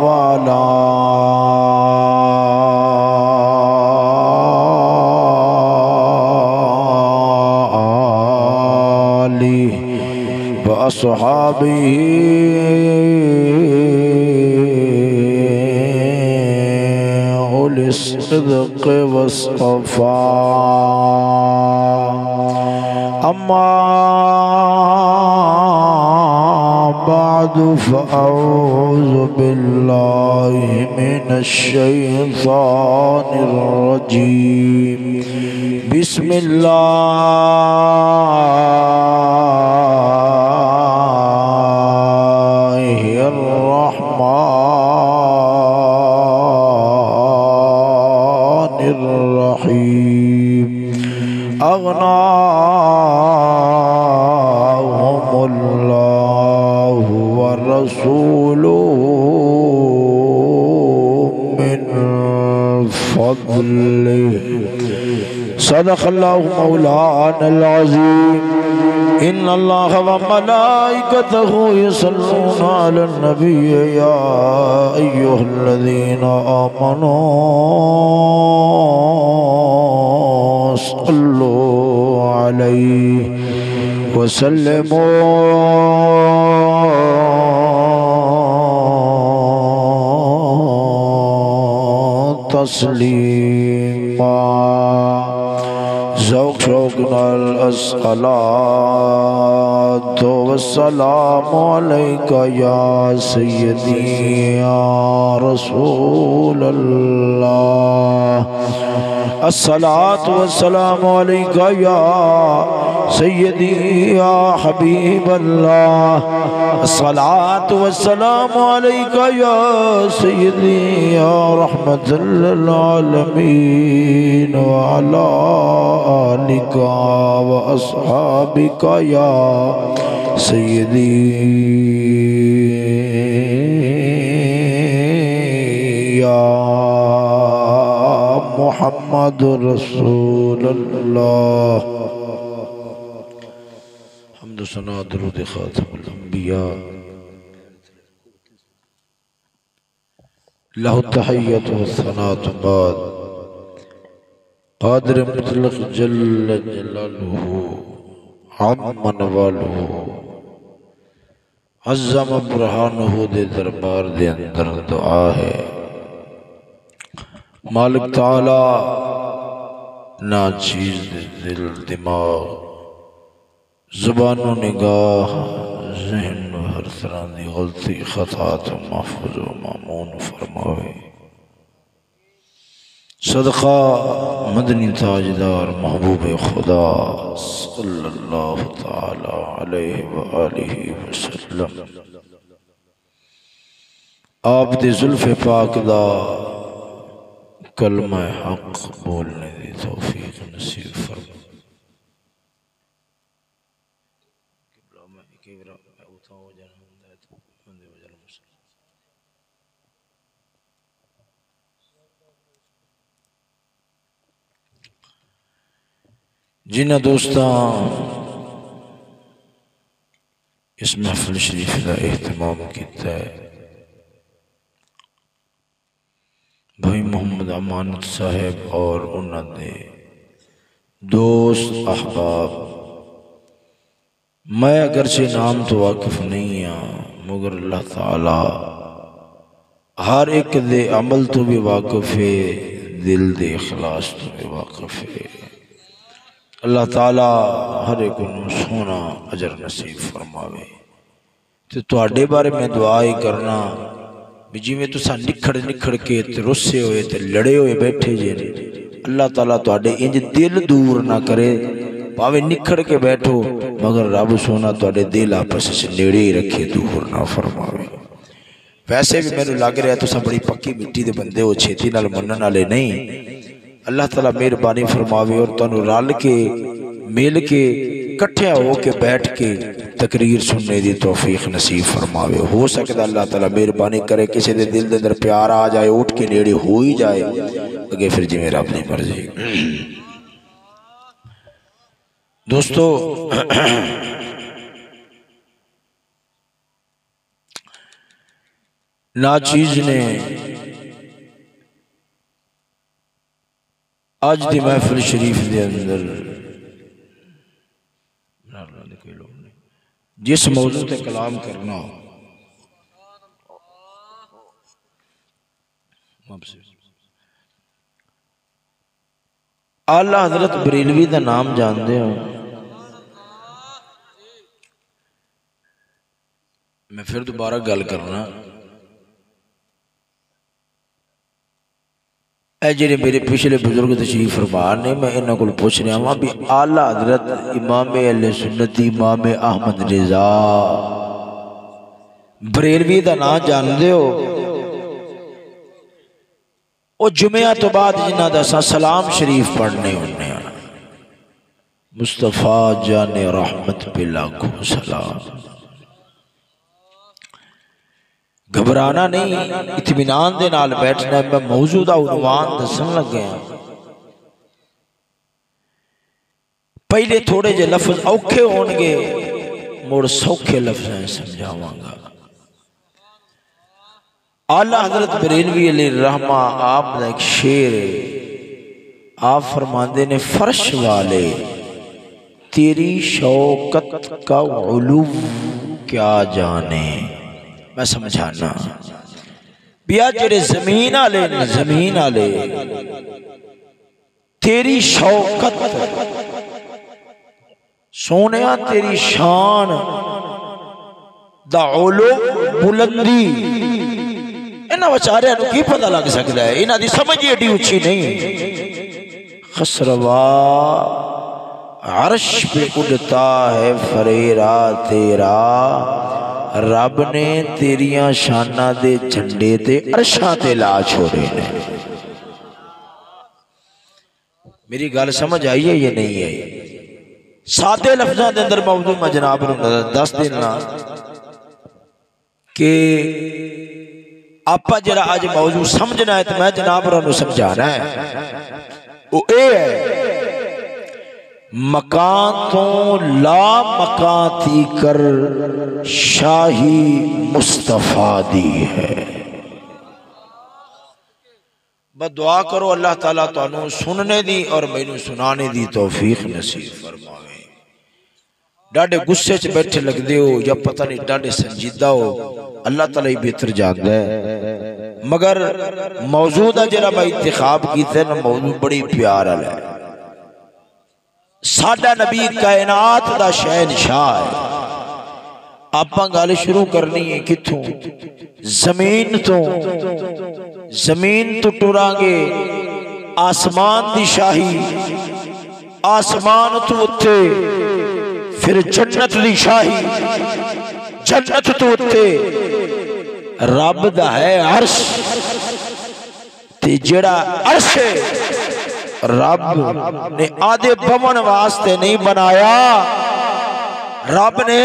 وعلى آله وأصحابه أولي الصدق والصفاء أما بعد فأعوذ بالله من الشيطان الرجيم بسم الله الرحمن الرحيم أغناهم الله ورسوله من فضله صدق الله مولانا العظيم إن الله وملائكته يصلون على النبي يا أيها الذين آمنوا صلوا عليه وسلموا تسليما ذوق شوق نال الصلاة والسلام عليك يا سيدي يا رسول الله الصلاة والسلام عليك يا سيدي يا حبيب الله الصلاة والسلام عليك يا سيدي يا رحمة للعالمين وعلى آلك وأصحابك يا سيدي يا محمد رسول الله حمد و ثنا درود خاتم الانبیاء له التحیت و الثناء بعد قادر مطلق جل جلالہ عم نوالہ عظم برہانہ دے دربار دے اندر دعا ہے مالک تعالی نا چیز دل دماغ زبان و نگاہ ذہن و ہر طرح دی غلطی خطا تو محفوظ و مامون فرمائے صدقہ مدنی تاجدار محبوب خدا صلی اللہ تعالی علیہ وآلہ وسلم آپ دے زلف پاک دا کلمہ حق بولنے دی توفیق نصیب فرما جنہ دوستان اس محفل شریف کا اہتمام کیتا ہے بھائی محمد امانت صاحب اور انہوں نے دوست احباب میں اگرچہ نام تو واقف نہیں ہوں مگر اللہ تعالی ہر ایک دے عمل تو بھی واقف ہے دل دے اخلاص تو بھی واقف ہے اللہ تعالی ہر ایک انہوں سونا اجر نصیب فرماوے تو اڈے بارے میں دعا ہی کرنا جی میں تسا نکھڑ کے رسے ہوئے تے لڑے ہوئے بیٹھے جے اللہ تعالیٰ تو اڈے انج دل دور نہ کرے پاوے نکھڑ کے بیٹھو مگر رب سونا تو اڈے دل آپس سے نیڑے ہی رکھے دور نہ فرماوے ویسے بھی میں نے لگ رہا ہے تسا بڑی پکی مٹی دے بندے ہو چھیتی نال منن والے نہیں اللہ تعالیٰ مہربانی فرماوے اور تانوں رل کے مل کے کٹھیا ہو کے بیٹھ کے تقریر سننے دی توفیق نصیب فرماوے ہو سکتا اللہ تعالیٰ مہربانی کرے کسی دے دل دے اندر پیار آ جائے اٹھ کے نیڑے ہو ہی جائے اگے پھر جی میرا اپنی مرضی دوستو ناچیز نے آج دی محفل شریف دے اندر جس موضوع تے کلام کرنا ہو اعلی حضرت بریلوی دا نام جاندے ہو؟ میں پھر دوبارہ گل کرنا، اے جڑے میرے پچھلے بزرگ تشریف فرما نے، میں انہاں کول پوچھ رہا ہوں بھی اعلی حضرت امام اہل سنت امام احمد رضا بریلوی دا نام جاندے ہو؟ او جمعہ تو بعد جنہ دا سلام شریف پڑھنے ہونے ہیں، مصطفیٰ جان رحمت پہ لاکھوں سلام۔ گھبرانا نہیں، اطمینان دے نال بیٹھنا ہے۔ میں موجودہ عنوان دسن لگے ہیں، پہلے تھوڑے جے لفظ اوکھے ہونگے، موڑ سوکھے لفظ ہیں سمجھاواں گا۔ اعلی حضرت بریلوی علیہ الرحمہ آپ نے ایک شعر آپ فرماندے نے، فرش والے تیری شوکت کا علو کیا جانے۔ میں سمجھانا بیا جڑے زمین آلے تیری شوکت سونیا تیری شان دا علو بلندی، انہاں بچارے نو کی پتہ لگ سکتا ہے؟ انہاں دی سمجھ ایڈی اچھی نہیں۔ خسروا عرش پہ اڑتا ہے فریرا تیرا، رب نے تیریاں شانہ دے جھنڈے تے عرشاں تے لا چھوڑے نے۔ میری گل سمجھ آئی ہے یہ نہیں ہے؟ سادے لفظاں دے اندر موضوع میں جناب دس دینا کہ آپا جرا آج موضوع سمجھنا ہے تو میں جناب رہنو سمجھانا ہے۔ وہ اے ہے مکان تو لا مکان تھی کر شاہی مصطفیٰ دی ہے۔ بس دعا کرو اللہ تعالیٰ تانوں سننے دی اور مینوں سنانے دی توفیق نصیب فرماوے۔ ڈاڑے غصے چ بیٹھے لگ دے ہو یا پتہ نہیں ڈاڑے سنجیدہ ہو، اللہ تعالیٰ ہی بہتر جاندا ہے، مگر موضوع دا جڑا میں انتخاب کیتا ہے نا، موضوع بڑی پیار والا ہے۔ ساڈا نبی کائنات دا شہنشاہ ہے۔ آپاں گل شروع کرنی ہے کتھوں؟ زمین تو ٹراں گے آسمان دی شاہی، آسمان تو اتے پھر جنت دی شاہی، جنت تو اتے رب دا ہے عرش، تے جڑا عرش ہے رب نے آدھے بمن واسطے نہیں بنایا، رب نے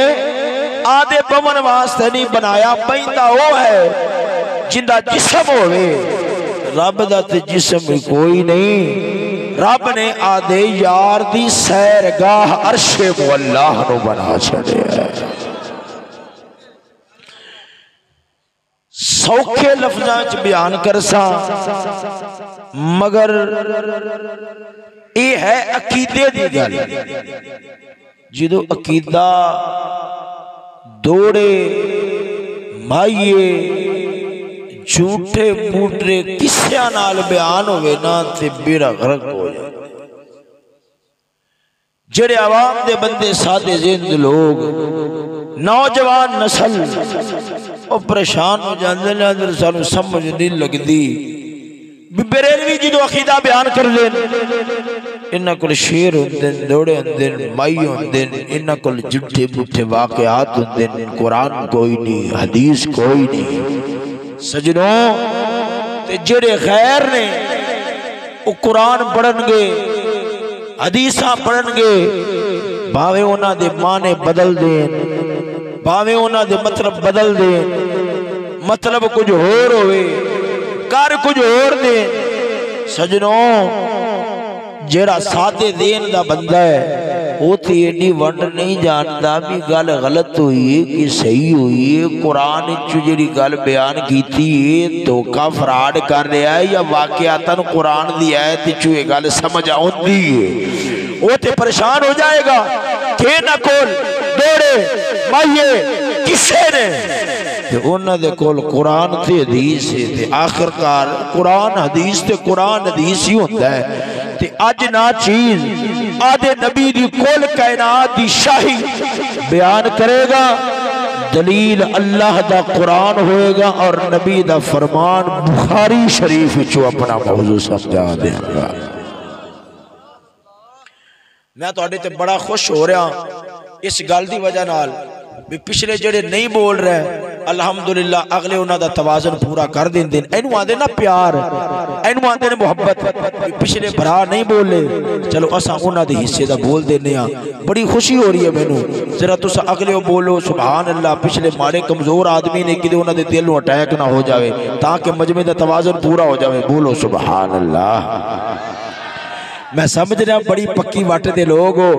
آدھے بمن واسطے نہیں بنایا، پہندہ وہ ہے جندہ جسم ہوئے، رب دا تے جسم کوئی نہیں، رب نے آدھے یار دی سیرگاہ عرش مولا نو بنا چھڑے ہے۔ سوکھے لفظاں چ بیان کرسا، مگر یہ ہے عقیدے دی گل۔ جدو عقیدہ دوڑے مائیے جھوٹے موٹرے کسیاں نال بیان ہوئے نا تے بیڑا غرق ہو جائے۔ جڑے عوام دے بندے سادے زند لوگ نوجوان نسل وہ پریشان ہو جاندے نے، اندر سانو سمجھ نہیں لگ دی۔ بریلوی جدو عقیدہ بیان کر دیں انہاں کل شیر ہوندے دوڑے ہوندے مائی ہوندے، انہاں کل جھوٹے بوٹے واقعات ہوندے، قرآن کوئی نہیں، حدیث کوئی نہیں۔ سجنوں تے جڑے غیر نے وہ قرآن پڑھن گے، حدیثاں پڑھن گے، بھاوے انہاں دے معنی بدل دیں، بھاوے انہاں دے مطلب بدل دیں، مطلب کچھ اور ہوئے کر کچھ اور دیں۔ سجنوں جیڑا سادے دین دا بندہ ہے وہ تو ایڈی ونڈ نہیں جانتا بھی گل غلط ہوئی ہے کہ صحیح ہوئی ہے، قرآن جڑی گل بیان کیتی ہے دھوکا فراڈ کر رہا ہے یا واقعاتاً قرآن دی آیت وچوں یہ گل سمجھ آتی ہے، وہ تو پریشان ہو جائے گا کہ نہ کول دوڑے مائیے کسے نے تے انہاں دے کول قرآن تے حدیث ہے تے آخرکار قرآن حدیث تے قرآن حدیث ہی ہوتا ہے تے اج نا چیز آدھے نبی دی کل کائنات دی شاہی بیان کرے گا، دلیل اللہ دا قرآن ہوئے گا اور نبی دا فرمان بخاری شریف چو اپنا موضوع سمجھا دے گا۔ میں تو آڈے تے بڑا خوش ہو رہا اس گل دی وجہ نال بھی پچھلے جڑے نہیں بول رہے الحمدللہ اگلے انہاں دا توازن پورا کر دین دین، اینو آدھے نا پیار، اینو آدھے نا محبت، پچھلے بھرا نہیں بولے چلو اسا انہاں دے حصے دا بول دینے ہاں، بڑی خوشی ہو رہی ہے مینوں، ذرا تسا اگلے بولو سبحان اللہ، پچھلے ماڑے کمزور آدمی نے کدے انہاں دے دل نوں اٹیک نہ ہو جاوے تاکہ مجمع دا توازن پورا ہو جاوے، بولو سبحان اللہ۔ میں سمجھ رہا بڑی پکی واٹے دے لوگ ہو،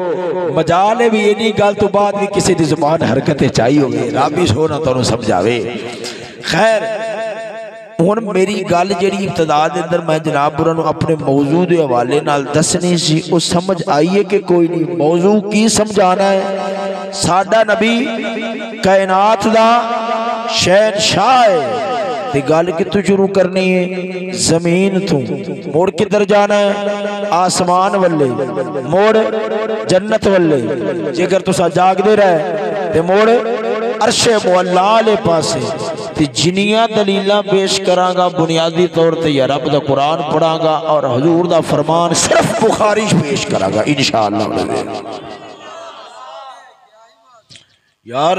مجالے بھی اینی گل تو بعد بھی کسی دی زبان حرکتیں چاہی ہوگی، رابی سونا تو انہوں سمجھاوے۔ خیر ہن میری گل جڑی ابتدا دے اندر میں جناب برانو اپنے موضوع دے حوالے نال دسنی سی وہ سمجھ آئیے کہ کوئی نہیں، موضوع کی سمجھانا ہے؟ ساڈا نبی کائنات دا شہنشاہ ہے تے گل کتوں شروع کرنی ہے؟ زمین تو موڑ کدھر جانا ہے؟ آسمان والے، موڑ جنت والے، جگر تسا جاگ دے رہے تے موڑ عرش مولا لے پاسے تے جنیاں دلیلاں پیش کراں گا بنیادی طور تے یا رب دا قرآن پڑھاں گا اور حضور دا فرمان صرف بخاری پیش کراں گا انشاءاللہ۔ یار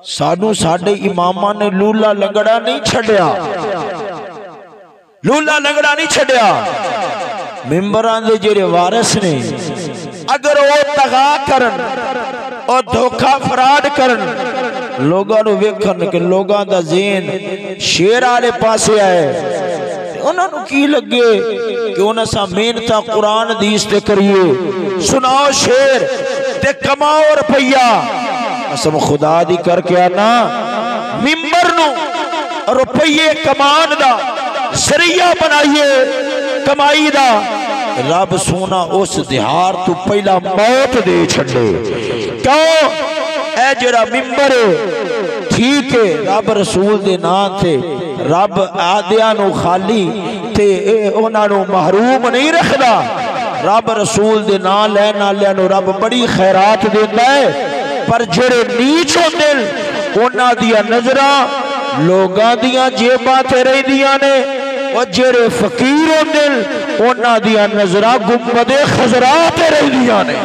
سانو ساڈے اماماں نے لولا لنگڑا نہیں چھڑیا، لولا لنگڑا نہیں چھڑیا، ممبران دے جڑے وارث نے اگر وہ تغا کرن اور دھوکا فراڈ کرن لوگاں نو ویکھن کہ لوگاں دا ذہن شیر والے پاسے آئے انہاں نو کی لگے کہ انہاں سا محنتاں قرآن حدیث تے کریے، سناؤ شیر تے کماؤ روپیہ، قسم خدا دی کر کے آنا ممبر نو روپیے کمان دا ذریعہ بنائیے کمائی دا، رب سونا اس دہار تو پہلا موت دے چھڑے۔ کیوں؟ اے جڑا ممبر ٹھیک ہے رب رسول دے نام تے رب آدیاں نو خالی تے انہاں نو محروم نہیں رکھدا، رب رسول دے نام لین والےاں نو رب بڑی خیرات دیندا ہے، پر جڑے نیچ ہوندے انہاں دیاں نظراں لوگاں دیاں جیباں تے رہندیاں نے، اور جڑے فقیر ہوندے انہاں دیاں نظراں گنبد خضرا تے رہندیاں نے۔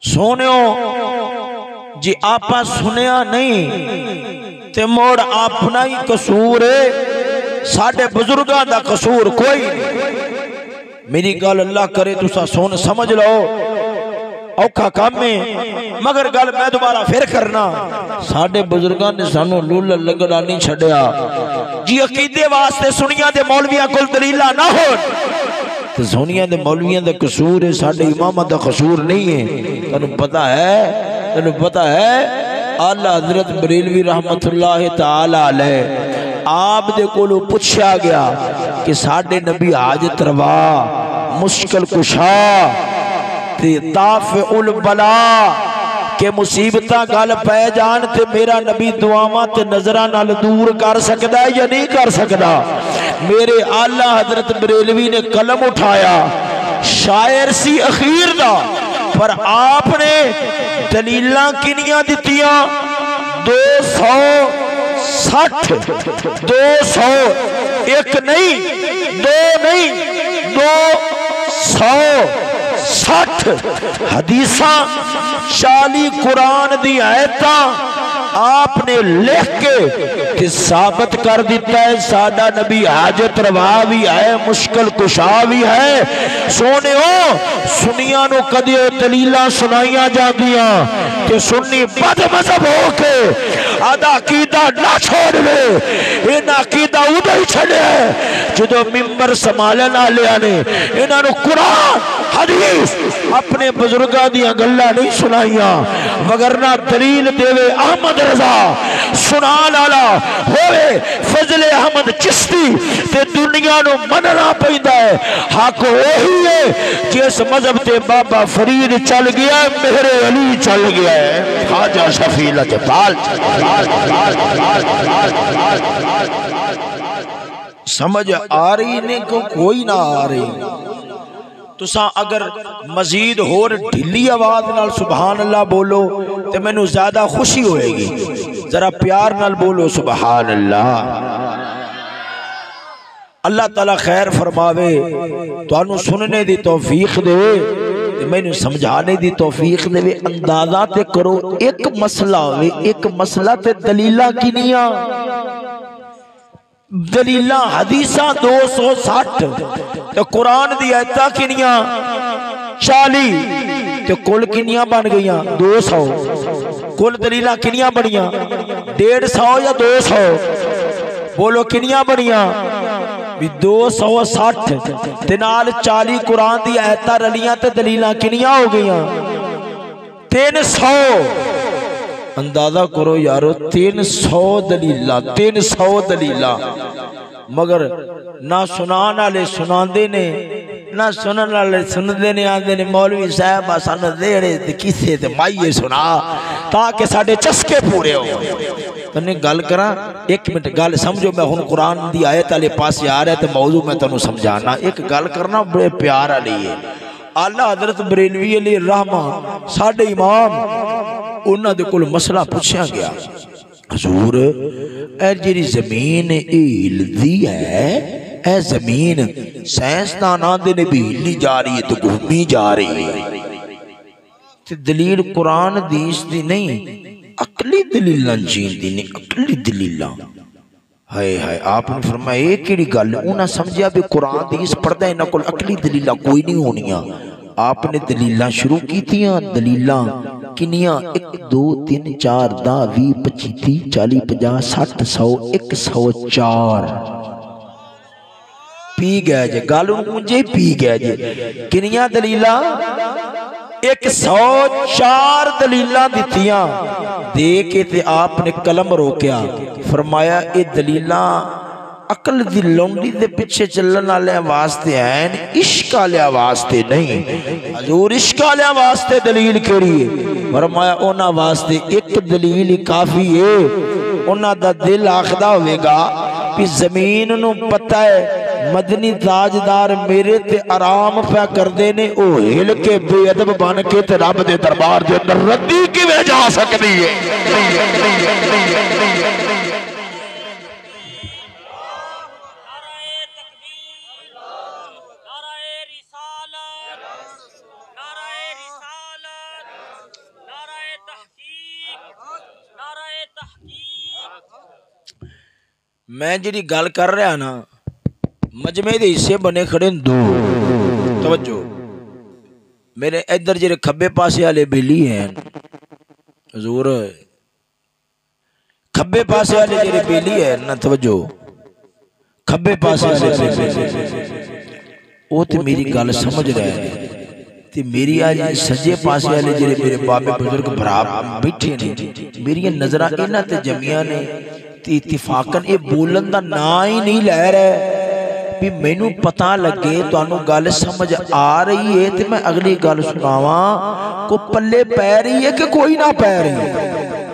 سونیو جی آپا سنیا نہیں تے موڑ اپنا ہی قصور ہے، ساڑھے بزرگاں دا قصور کوئی نہیں۔ میری گل اللہ کرے تو سا سون سمجھ لو اوکھا کام میں، مگر گل میں دوبارہ پھر کرنا، ساڑھے بزرگاں نے سانو لولا لنگڑا نہیں چھڑیا جی عقیدے واسطے سنیا دے مولویاں کل دلیلہ نہ ہو تو سونیاں دے مولویاں دے قصور ہے، ساڑھے امامہ دا قصور نہیں ہے۔ تنہوں پتہ ہے اعلیٰ حضرت بریلوی رحمت اللہ تعالی علیہ آپ دے کولو پوچھا گیا کہ ساڑھے نبی حاجت روا مشکل کشا تے دافع البلا کہ مصیبتاں گل پہ جان تے میرا نبی دعاواں تے نظرہ نال دور کر سکدا ہے یا نہیں کر سکدا؟ میرے اعلیٰ حضرت بریلوی نے قلم اٹھایا، شاعر سی اخیر دا، پر آپ نے دلیلاں کنیاں دتیاں 260 200 ایک نہیں دو نہیں 260 حدیثاں 40 قرآن دی آیتاں آپ نے لکھ کے ثابت کر دیتا ہے سادہ نبی حاجت روا بھی ہے مشکل کشا بھی ہے سونے ہو سنیاں نو کدی دلیلاں سنائیاں جاندیاں کہ سنی بد مذہب ہو کے آدھا عقیدہ نہ چھوڑ لے ان عقیدہ ادھر ہی چھڑے جدو ممبر سنبھالن والے نے انہاں نو قرآن حدیث اپنے بزرگاں دیاں گلاں نہیں سنائیاں وگرنہ دلیل دیوے احمد رضا سنان والا ہوئے فضل احمد چشتی تے دنیا نو مننا پیندا ہے حق وہی ہے جس مذہب تے بابا فرید چل گیا ہے مہر علی چل گیا ہے خواجہ شفیع لجپال سمجھ آ رہی نے کو کوئی نہ آ رہی تساں اگر مزید اور ڈھلی آواز نال سبحان اللہ بولو تو میں نو زیادہ خوشی ہوئے گی ذرا پیار نال بولو سبحان اللہ اللہ تعالیٰ خیر فرماوے تو انو سننے دی توفیق دے میں نو سمجھانے دی توفیق دے اندازہ تے کرو ایک مسئلہ ہوئے ایک مسئلہ تے دلیلہ کی نیا دلیلہ حدیثہ 260 تو قرآن دی آیتہ کنیاں 40 تو کل کنیاں بن گئیاں 200 کل دلیلہ کنیاں بنیاں 150 یا 200 بولو کنیاں بنیاں 260 تنال 40 قرآن دی آیتہ رلیاں تے دلیلہ کنیاں ہو گئیاں 300 اندازہ کرو یارو 300 دلیلہ مگر نہ سنان والے سناندے نے نہ سنن والے سندے نے آندے نے مولوی صاحب سن دیڑے تے کسے تے مائیے سنا تاکہ ساڈے چسکے پورے ہو تنے گل کراں ایک منٹ گل سمجھو میں ہن قرآن دی آیت والے پاسے آ رہا تے موضوع میں تانوں سمجھانا ایک گل کرنا بڑے پیار والی ہے اعلیٰ حضرت بریلوی علیہ الرحمہ ساڈے امام انہاں دے کول مسئلہ پوچھا گیا حضور اے جیری زمین ہلدی ہے اے زمین سائنسدان آندے نے بھی ہلی جا رہی ہے تو گھومی جا رہی ہے تے دلیل قرآن حدیث دی نہیں عقلی دلیلاں جین دی نہیں عقلی دلیلاں ہائے ہائے آپ نے فرمایا ایک کیڑی گل انہاں سمجھیا بھی قرآن حدیث پڑھدا انہاں کول عقلی دلیلاں کوئی نہیں ہونیاں آپ نے دلیلاں شروع کیتیاں دلیلاں کنیاں 1 2 3 4 10 20 25 30 40 50 60 100 104 پی گئے جے گالوں مجھے پی گئے جے کنیاں دلیلاں 104 دلیلاں دیتیاں دے کے تے آپ نے قلم روکیا فرمایا اے دلیلاں عقل دی لونڈی دے پیچھے چلن والے واسطے ہیں عشق والے واسطے نہیں حضور عشق والے واسطے دلیل کیڑی ہے فرمایا انہاں واسطے ایک دلیل کافی ہے انہاں دا دل آخدا ہوئے گا کہ زمین نو پتہ ہے مدنی تاجدار میرے تے آرام پہ کر دینے او ہل کے بے ادب بن کے تے رب دے دربار دے اندر ردی کی وے جا سکتی ہے میں جڑی گل کر رہا نا مجمع دے حصے بنے کھڑے دو توجہ میرے ادھر جڑے کھبے پاسے والے بیلی ہیں حضور کھبے پاسے والے جڑے بیلی ہیں نا توجہ کھبے پاسے والے وہ تے میری گل سمجھ رہے ہیں تے میری آج سجے پاسے والے جڑے میرے بابے بزرگ بھرا بیٹھے نے میری نظراں انہاں تے جمیاں نے اتفاقاً یہ بولن دا نا ہی نہیں لے رہے بھی مینوں پتہ لگے تو انہوں گل سمجھ آ رہی ہے تو میں اگلی گل سناواں کو پلے پہ رہی ہے کہ کوئی نہ پہ رہی ہے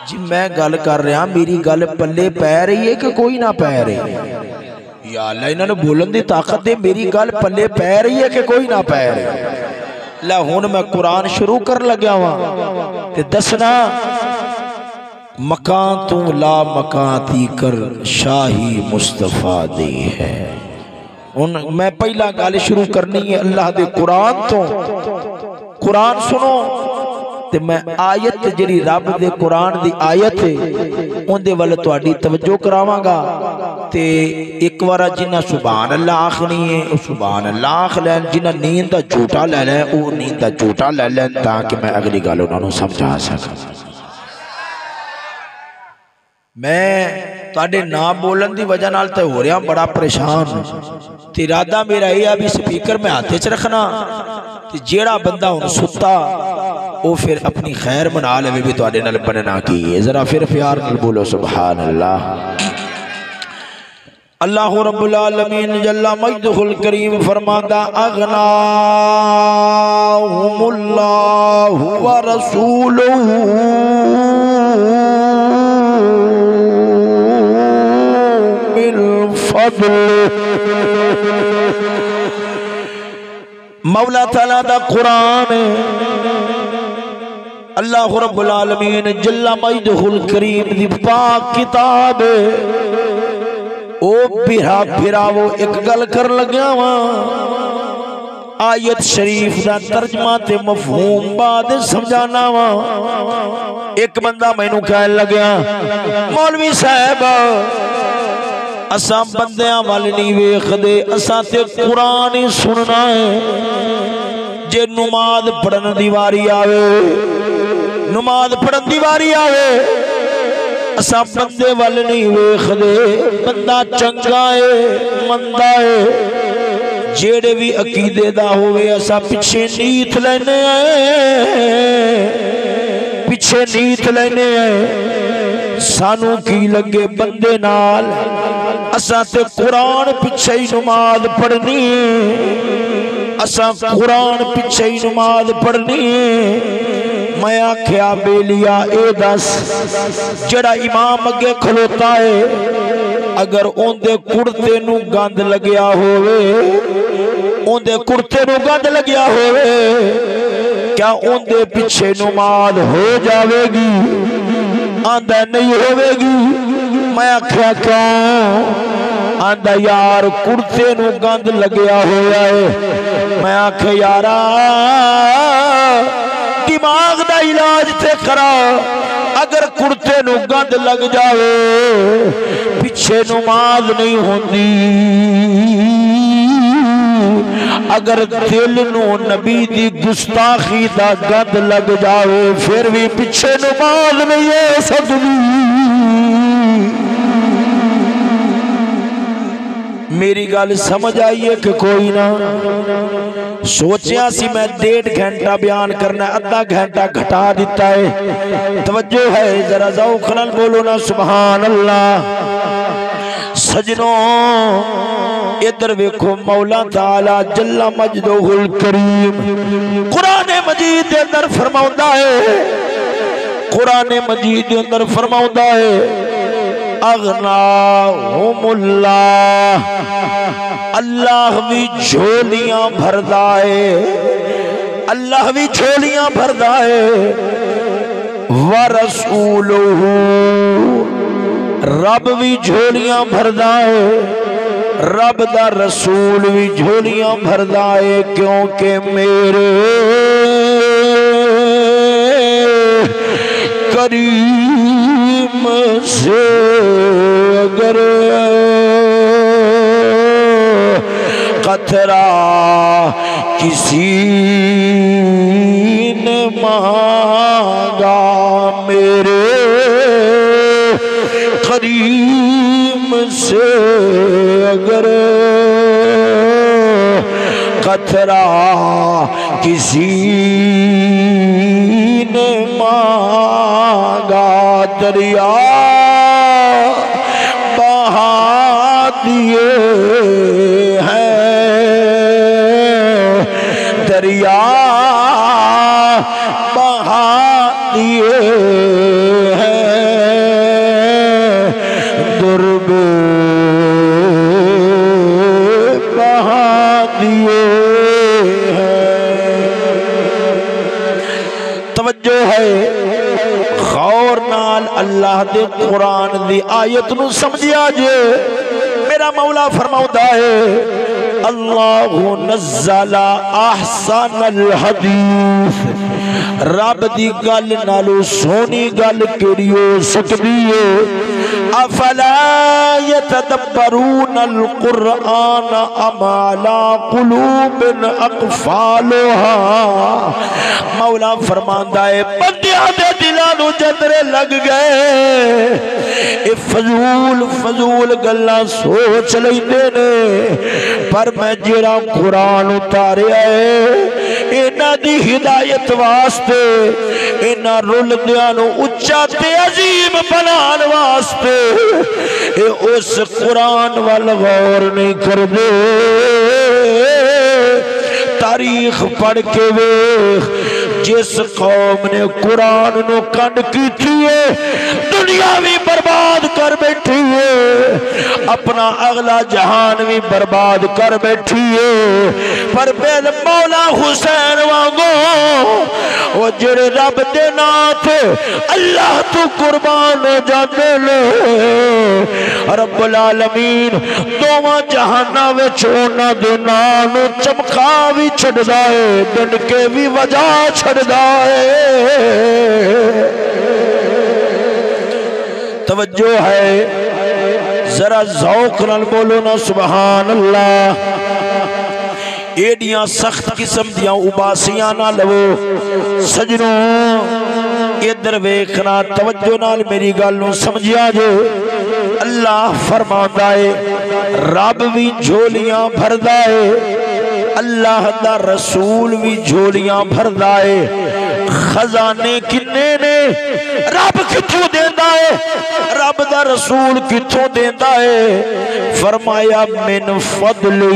جی میں گل کر رہا میری گل پلے پہ رہی ہے کہ کوئی نہ پہ رہی ہے یا اللہ انہوں نے بولن دی طاقت دے میری گل پلے پہ رہی ہے کہ کوئی نہ پہ رہی ہے لہ ہون میں قرآن شروع کر لگیا ہوا تے دسنا مکان تو لا مکان تی کر شاہی مصطفیٰ دی ہے میں پہلا گال شروع کرنی ہے اللہ دے قرآن تو قرآن سنو تے میں آیت جڑی رب دے قرآن دی آیت ہے ان دے والے تواڈی توجہ کراواں گا تے ایک وارا جنہ سبحان اللہ آخنی ہے او سبحان اللہ آخ لین، جنہ نیند دا جھوٹا لے لیں او نیند دا جھوٹا لے لیں تاکہ میں اگلی گل انہاں نوں سمجھا سکاں۔ میں تواڈے نام بولن دی وجہ نال تے ہو رہا بڑا پریشان تے ارادہ میرا یہ ابھی سپیکر میں ہاتھ وچ رکھنا تے جیڑا بندہ ہن ستا او پھر اپنی خیر بنا لے بھی تواڈے نال بننا کی ہے۔ ذرا پھر پیار نال بولو سبحان اللہ۔ اللہ رب العالمین جل مجدہ الکریم فرماتا اغناہم اللہ ورسولہ بالفضل۔ مولا تعالیٰ دا قرآن اللہ رب العالمین جل مجدہ الکریم دی پاک کتاب او پھرا وہ ایک گل کر لگیا وہاں آیت شریف دا ترجمہ تے مفہوم بعد سمجھانا وہاں۔ ایک بندہ میں نو کہنے لگیا مولوی صاحب اساں بندیاں والی نہیں ویکھ دے، اساں تے قرآن ہی سننا ہے، جے نماز پڑھن دی واری آوے نماز پڑھن دی واری آوے اساں بندے والے نہیں ویکھ دے، بندہ چنگا ہے مندا ہے جیڑے بھی عقیدے دا ہوئے اساں پیچھے نیت لینے آئے پیچھے نیت لینے آئے، سانو کی لگے بندے نال اساں تے قرآن پیچھے ہی نماز پڑھنی اساں قرآن پیچھے ہی نماز پڑھنی۔ میں آکھیا بیلیا اے دس جڑا امام اگے کھلوتا ہے اگر اون دے کرتے نو گند لگیا ہوئے اون دے کرتے نو گند لگیا ہوئے کیا اون دے پیچھے نماز ہو جاوے گی؟ آندہ نہیں ہوئے گی۔ میں آکھیا کیوں؟ آندہ یار کرتے نو گند لگیا ہوا ہے۔ میں آکھیا یارا دماغ دا علاج تے کرا، اگر کرتے نو گند لگ جاوے پیچھے نماز نہیں ہوندی، اگر دل نو نبی دی گستاخی دا گند لگ جاوے پھر بھی پیچھے نماز نہیں ہے سکتی۔ میری گل سمجھ آئیے کہ کوئی نہ؟ سوچیا سی میں 1.5 گھنٹہ بیان کرنا ادھا گھنٹہ گھٹا دیتا ہے، توجہ ہے ذرا ذوق نال بولو نا سبحان اللہ۔ سجنوں ادھر ویکھو مولا تعالی جل مجدہ الکریم قرآن مجید دے اندر فرماؤندا ہے، قرآن مجید دے اندر فرماؤندا ہے اغناہم اللہ، اللہ بھی جھولیاں بھردا ہے، اللہ بھی جھولیاں بھردا ہے، ورسولہ رب بھی جھولیاں بھردا ہے، رب دا رسول بھی جھولیاں بھردا ہے، کیونکہ میرے کریم سے اگر قطرہ کسی نے مانگا، میرے کریم سے اگر قطرہ کسی نے مانگا، دریا بہا دیے ہیں، دریا بہا دیے ہیں، درب بہا دیے ہیں۔ توجہ ہے غور نال اللہ دے قرآن دی آیت نو سمجھیا جے۔ میرا مولا فرماؤں ہے اللہ نزل احسن الحدیث رب دی گل نالو سونی گل کیڑی ہو سکدی ہے افلا یتدبرون القرآن ام علی قلوب اقفالها مولا فرماندا ہے بندیاں دے دلاں نو جدرے لگ گئے اے فضول گلاں سوچ لیندے نے پر میں جڑا قرآن اتاریا ہے انہاں دی ہدایت واسطے انہاں رلدیاں نو اچا تے عظیم بنان واسطے اے اس قرآن وال غور نہیں کردے تاریخ پڑھ کے ویکھ جس قوم نے قرآن نو کنڈ کی تھی دنیا بھی برباد کر بیٹھی ہے اپنا اگلا جہان بھی برباد کر بیٹھی ہے پر میرے مولا حسین وانگو وہ جڑے رب دے نات اللہ تو قربان جاندے لے رب العالمین دوواں جہاناں وچ انہاں دے نام نو چمکا بھی چھڑدا ہے دن کے بھی وجہ چھڑدا ہے توجہ ہے ذرا ذوق نال بولو نا سبحان اللہ ایڈیاں سخت قسم دیاں اباسیاں نہ لو سجنوں ادھر ویکھنا توجہ نال میری گل نو سمجھیا جو اللہ فرماندا ہے رب بھی جھولیاں بھردا ہے اللہ دا رسول بھی جھولیاں بھردا ہے خزانے کنے نے رب کتھوں دیندا ہے رب دا رسول کتھوں دیندا ہے فرمایا من فضلہ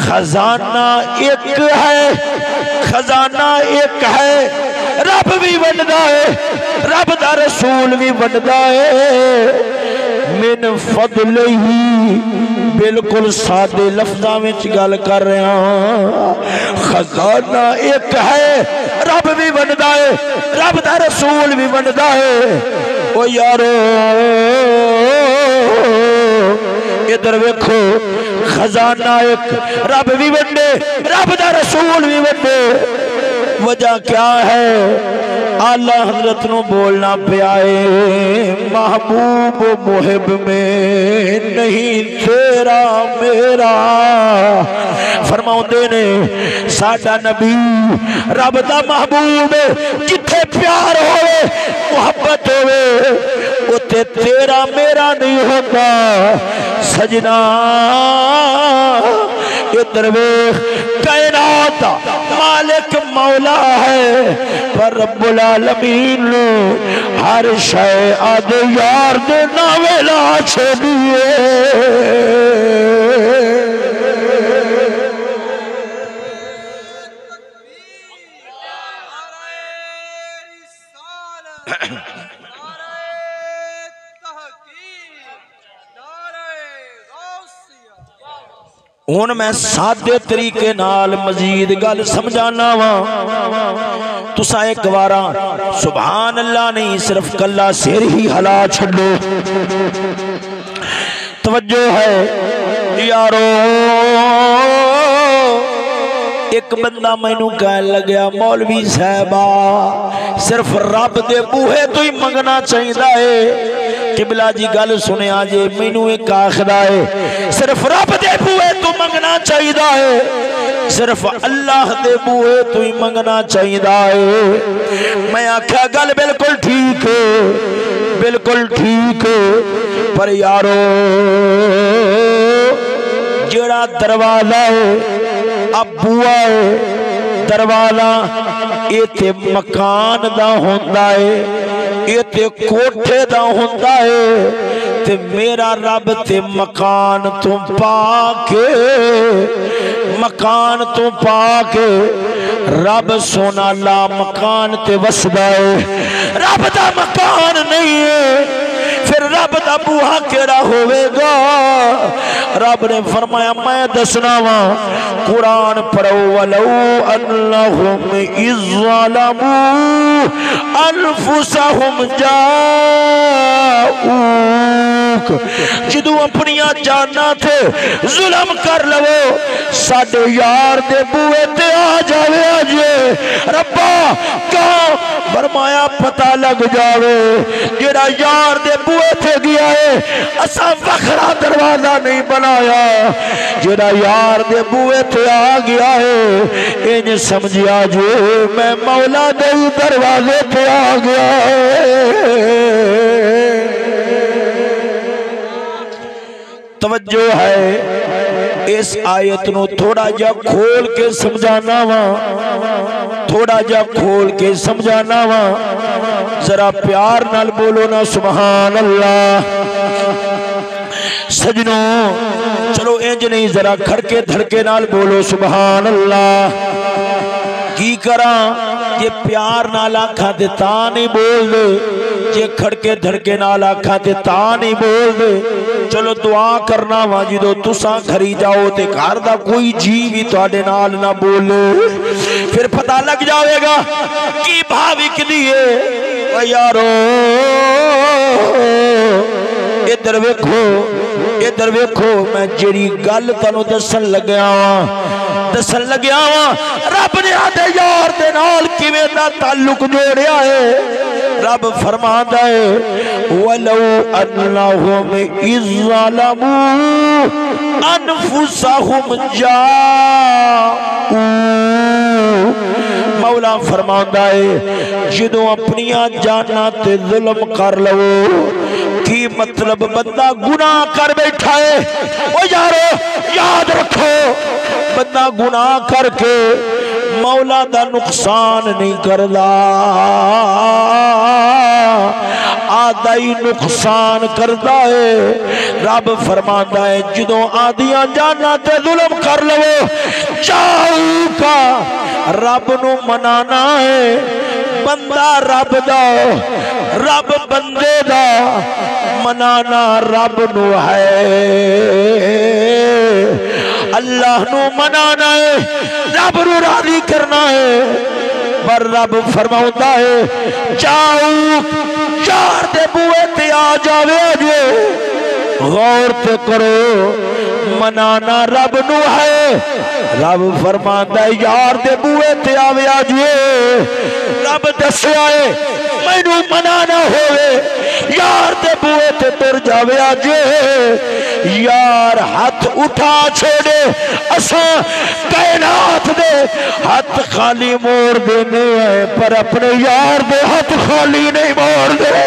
خزانہ ایک ہے خزانہ ایک ہے رب بھی ونڈدا ہے رب دا رسول بھی ونڈدا ہے من فضلہ بالکل سادے لفظاں وچ گل کر رہا ہوں خزانہ ایک ہے رب بھی ونڈدا ہے رب دا رسول بھی ونڈدا ہے او یارو ادھر ویکھو خزانہ ایک رب بھی ونڈے رب دا رسول بھی ونڈے وجہ کیا ہے اعلی حضرت نو بولنا پیائے محبوب محب میں نہیں تیرا میرا فرماؤں دے نے ساڈا نبی رب دا محبوب جتھے پیار ہوئے محبت ہوئے اتے تیرا میرا نہیں ہوتا سجنا ادھر ویکھ کائنات مالک مولا ہے پر رب العالمین ہر شے آدھے یار دے ناوے لا چھڑیے ہن میں سادے طریقے نال مزید گل سمجھانا وا تساں ایک وارا سبحان اللہ نہیں صرف کلا سر ہی ہلا چھڈو توجہ ہے یارو ایک بندہ مینوں کہن لگیا مولوی صاحبہ صرف رب دے بوہے تو ہی منگنا چاہیدا ہے قبلہ جی گل سنیا جے مینوں ایک آخدا ہے صرف رب دے بوہے تو منگنا چاہیدا ہے صرف اللہ دے بوہے تو ہی منگنا چاہیدا ہے میں آکھیا گل بالکل ٹھیک ہے بالکل ٹھیک ہے پر یارو جڑا دروازہ ہے اب بوا ہے دروازہ یہ تے مکان دا ہوندا ہے یہ تے کوٹھے دا ہوندا ہے تے میرا رب تے مکان تو پا کے مکان تو پا کے رب سونا لا مکان تے وسدا ہے رب دا مکان نہیں ہے پھر رب دا بوہا کیڑا ہوئے گا؟ رب نے فرمایا میں دسنا وا، قرآن پڑھو، وَلَوْ أَنَّهُمْ إِذْ ظَلَمُوا أَنفُسَهُمْ جَاءُوكَ، جدو اپنیاں جانا تھے ظلم کر لو ساڈے یار دے بوئے تے آ جاوے آجے ربا کہاں؟ فرمایا پتہ لگ جاوے جیڑا یار دے بوئے تھے گیا ہے اساں وکھرا دروازہ نہیں بنایا، جیڑا یار دے بوئے تھے آ گیا ہے انج سمجھیا جو میں مولا دے دروازے تھے آ گیا ہے۔ توجہ ہے، اس آیت نو تھوڑا جا کھول کے سمجھانا وا، تھوڑا جا کھول کے سمجھانا وا، ذرا پیار نال بولو نا سبحان اللہ۔ سجنوں چلو انج نہیں، ذرا کھڑکے دھڑکے نال بولو سبحان اللہ۔ کی کراں جے پیار نال آکھاں تے تاں نہیں بول دے، جے کھڑکے دھڑکے نال آکھاں تے تاں نہیں بول دے۔ چلو دعا کرنا وا جدو تساں گھری جاؤ تے گھر دا کوئی جی بھی تواڈے نال نہ بولے، پھر پتہ لگ جاوے گا کی بھاوک دیے۔ او یارو ادھر ویکھو، ادھر ویکھو، میں جڑی گل تانوں دسن لگیا ہاں رب نے آدھے یار دے نال کیویں دا تعلق جوڑیا ہے۔ رب فرماندا ہے وَلَوْ أَنَّهُمْ إِذْ ظَلَمُوا أَنفُسَهُمْ جَاءُوا، مولا فرماندا ہے جدوں اپنیاں جاناں تے ظلم کر لو، کی مطلب بندہ گناہ کر بیٹھا ہے۔ او یارو یاد رکھو بندہ گناہ کر کے مولا دا نقصان نہیں کردا، آدھا ہی نقصان کردا ہے۔ رب فرماندا ہے جدوں آدیاں جانا تے ظلم کر لو چاہو کا رب نو منانا ہے، بندہ رب دا، رب بندے دا، منانا رب نو ہے، اللہ نو منانا ہے، رب نو راضی کرنا ہے۔ پر رب فرماؤندا ہے چاہو یار دے بوئے تے آ جاوے آجے، غور تے کرو منانا رب نو ہے۔ رب فرماندا ہے یار دے بوئے تے آوے آجے، رب دسیا ہے مینوں منانا ہوئے یار دے بوئے تے تر جاوے آجے۔ یار ہاتھ اٹھا چھوڑے اساں کائنات دے ہاتھ خالی موڑ دینے ہیں، پر اپنے یار دے ہاتھ خالی نہیں موڑ دے۔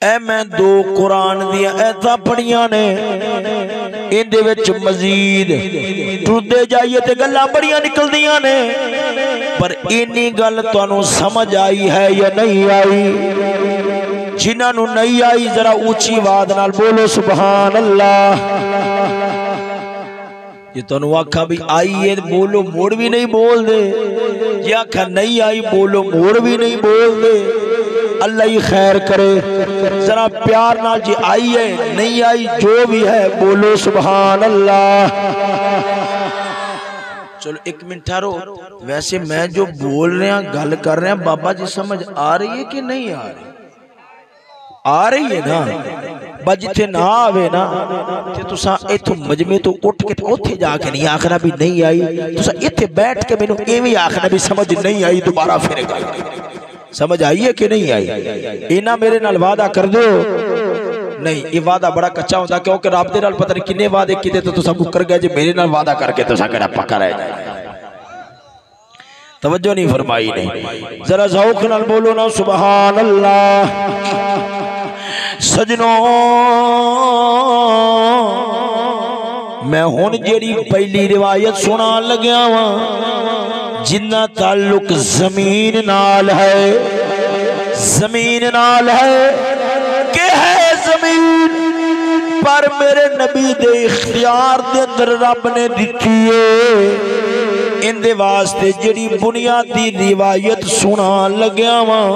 اے میں دو قرآن دیا ایتھا پڑھیاں نے، ان دے وچ مزید ٹردے جائیے تے گلاں بڑیاں نکل دیاں نے، پر اینی گل تانوں سمجھ آئی ہے یا نہیں آئی؟ جنہاں نو نہیں آئی ذرا اونچی آواز نال بولو سبحان اللہ۔ یہ تانوں آکھا بھی آئی ہے بولو موڑ بھی نہیں بول دے، یہ آکھا نہیں آئی بولو موڑ بھی نہیں بول دے۔ اللہ ہی خیر کرے، ذرا پیار نال جی آئی ہے نہیں آئی جو بھی ہے بولو سبحان اللہ۔ چلو ایک منٹ ٹھہرو، ویسے میں جو بول رہے ہیں گل کر رہے ہیں بابا جی سمجھ آ رہی ہے کہ نہیں آ رہی؟ آ رہی ہے نا؟ با جتھے نہ آوے نا تے تساں ایتھوں مجمع تو اٹھ کے اوتھے جا کے نہیں آکھنا بھی نہیں آئی، تساں ایتھے بیٹھ کے مینوں ایویں آکھنا بھی سمجھ نہیں آئی، دوبارہ پھر گل سمجھ آئی ہے کہ نہیں آئی؟ اینا میرے نال وعدہ کر دو نہیں، یہ وعدہ بڑا کچا ہوتا کیونکہ رب دے نال پتہ نہیں کنے وعدے کیتے تو تساں کو کر گئے جے میرے نال وعدہ کر کے تساں کہڑا پکا رہ جائے۔ توجہ نہیں فرمائی نہیں، ذرا ذوق نال بولو نا سبحان اللہ۔ سجنوں میں ہن جیڑی پہلی روایت سنا لگیا ہاں جنہ تعلق زمین نال ہے، زمین نال ہے کہ ہے زمین پر میرے نبی دے اختیار دے اندر رب نے دتی ہے۔ ان دے واسطے جڑی بنیادی روایت سنا لگیا واں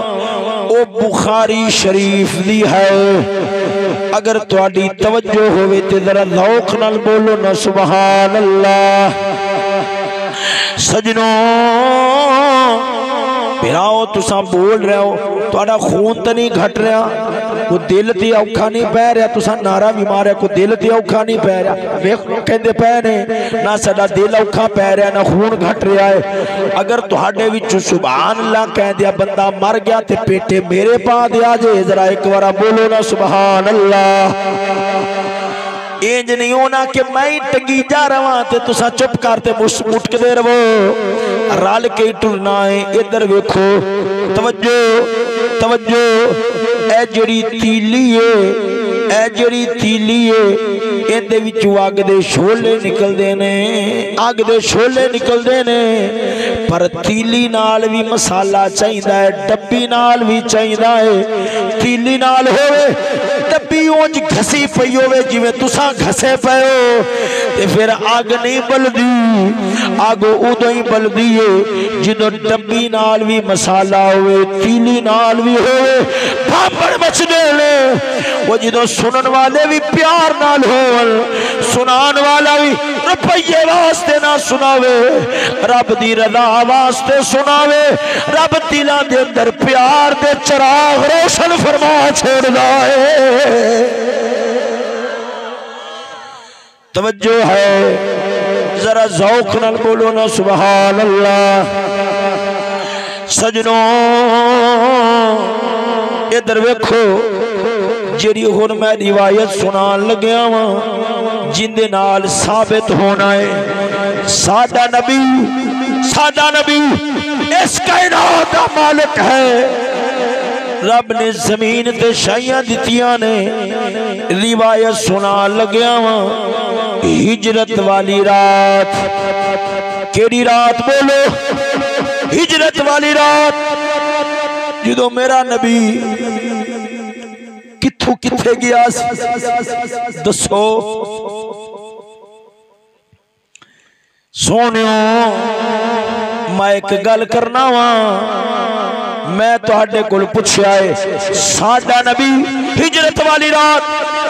او بخاری شریف دی ہے۔ اگر تواڈی توجہ ہوئے تے ذرا ذوق نال بولو نا سبحان اللہ۔ سجنوں بھراؤ تساں بول رہے ہو تہاڈا خون تے نہیں گھٹ رہا، کوئی دل تے اوکھا نہیں پے رہا، تساں نعرہ بھی ماریا کوئی دل تے اوکھا نہیں پے رہا۔ ویکھ لو کہندے پے نے نہ ساڈا دل اوکھا پے رہا نہ خون گھٹ رہا ہے۔ اگر تہاڈے وچ سبحان اللہ کہہ دیا بندہ مر گیا تے پیٹے میرے پا دیا جے، ذرا ایک بار بولو نا سبحان اللہ۔ اینج نہیں ہونا کہ میں ٹنگی جا رہا تے تساں چپ کرتے مٹک دے رہو، رل کے ٹرنا ہے۔ ادھر ویکھو توجہ توجہ، اے جڑی تیلی ہے، اے جڑی تیلی ہے، ان دے وچوں اگ دے شولے نکل دے نے، اگ دے شولے نکل دے نے، پر تیلی نال بھی مسالہ چاہیدا ہے، ڈبی نال بھی چاہیدا ہے۔ تیلی نال ہوئے ڈبی اونج گھسی پئی ہوئے جویں تساں گھسے پئے ہو تے پھر اگ نہیں بلدی، اگ ادوں ہی بلدی ہے جدوں ڈبی نال بھی مسالہ ہوئے تیلی نال بھی ہوئے۔ بھانبڑ مچدے نے وہ جدوں سنن والے بھی پیار نال ہون، سنان والا بھی روپیے واسطے نہ سناوے، رب دی رضا واسطے سناوے، رب دلاں دے اندر پیار دے چراغ روشن فرما چھوڑدا ہے۔ توجہ ہے ذرا ذوق نال بولو نا سبحان اللہ۔ سجنوں ادھر ویکھو جڑی ہن میں روایت سنان لگیا واں جن دے نال ثابت ہونا ہے ساڈا نبی اس کائنات دا مالک ہے۔ رب نے زمین تے شائیاں دتیاں نے، روایت سنان لگیا واں ہجرت والی رات۔ کیڑی رات بولو؟ ہجرت والی رات جدو میرا نبی کتھوں کتھے گیا دسو سونیوں۔ میں ایک گل کرنا واں، میں تہاڈے کول پوچھیا ہے ساڈا نبی ہجرت والی رات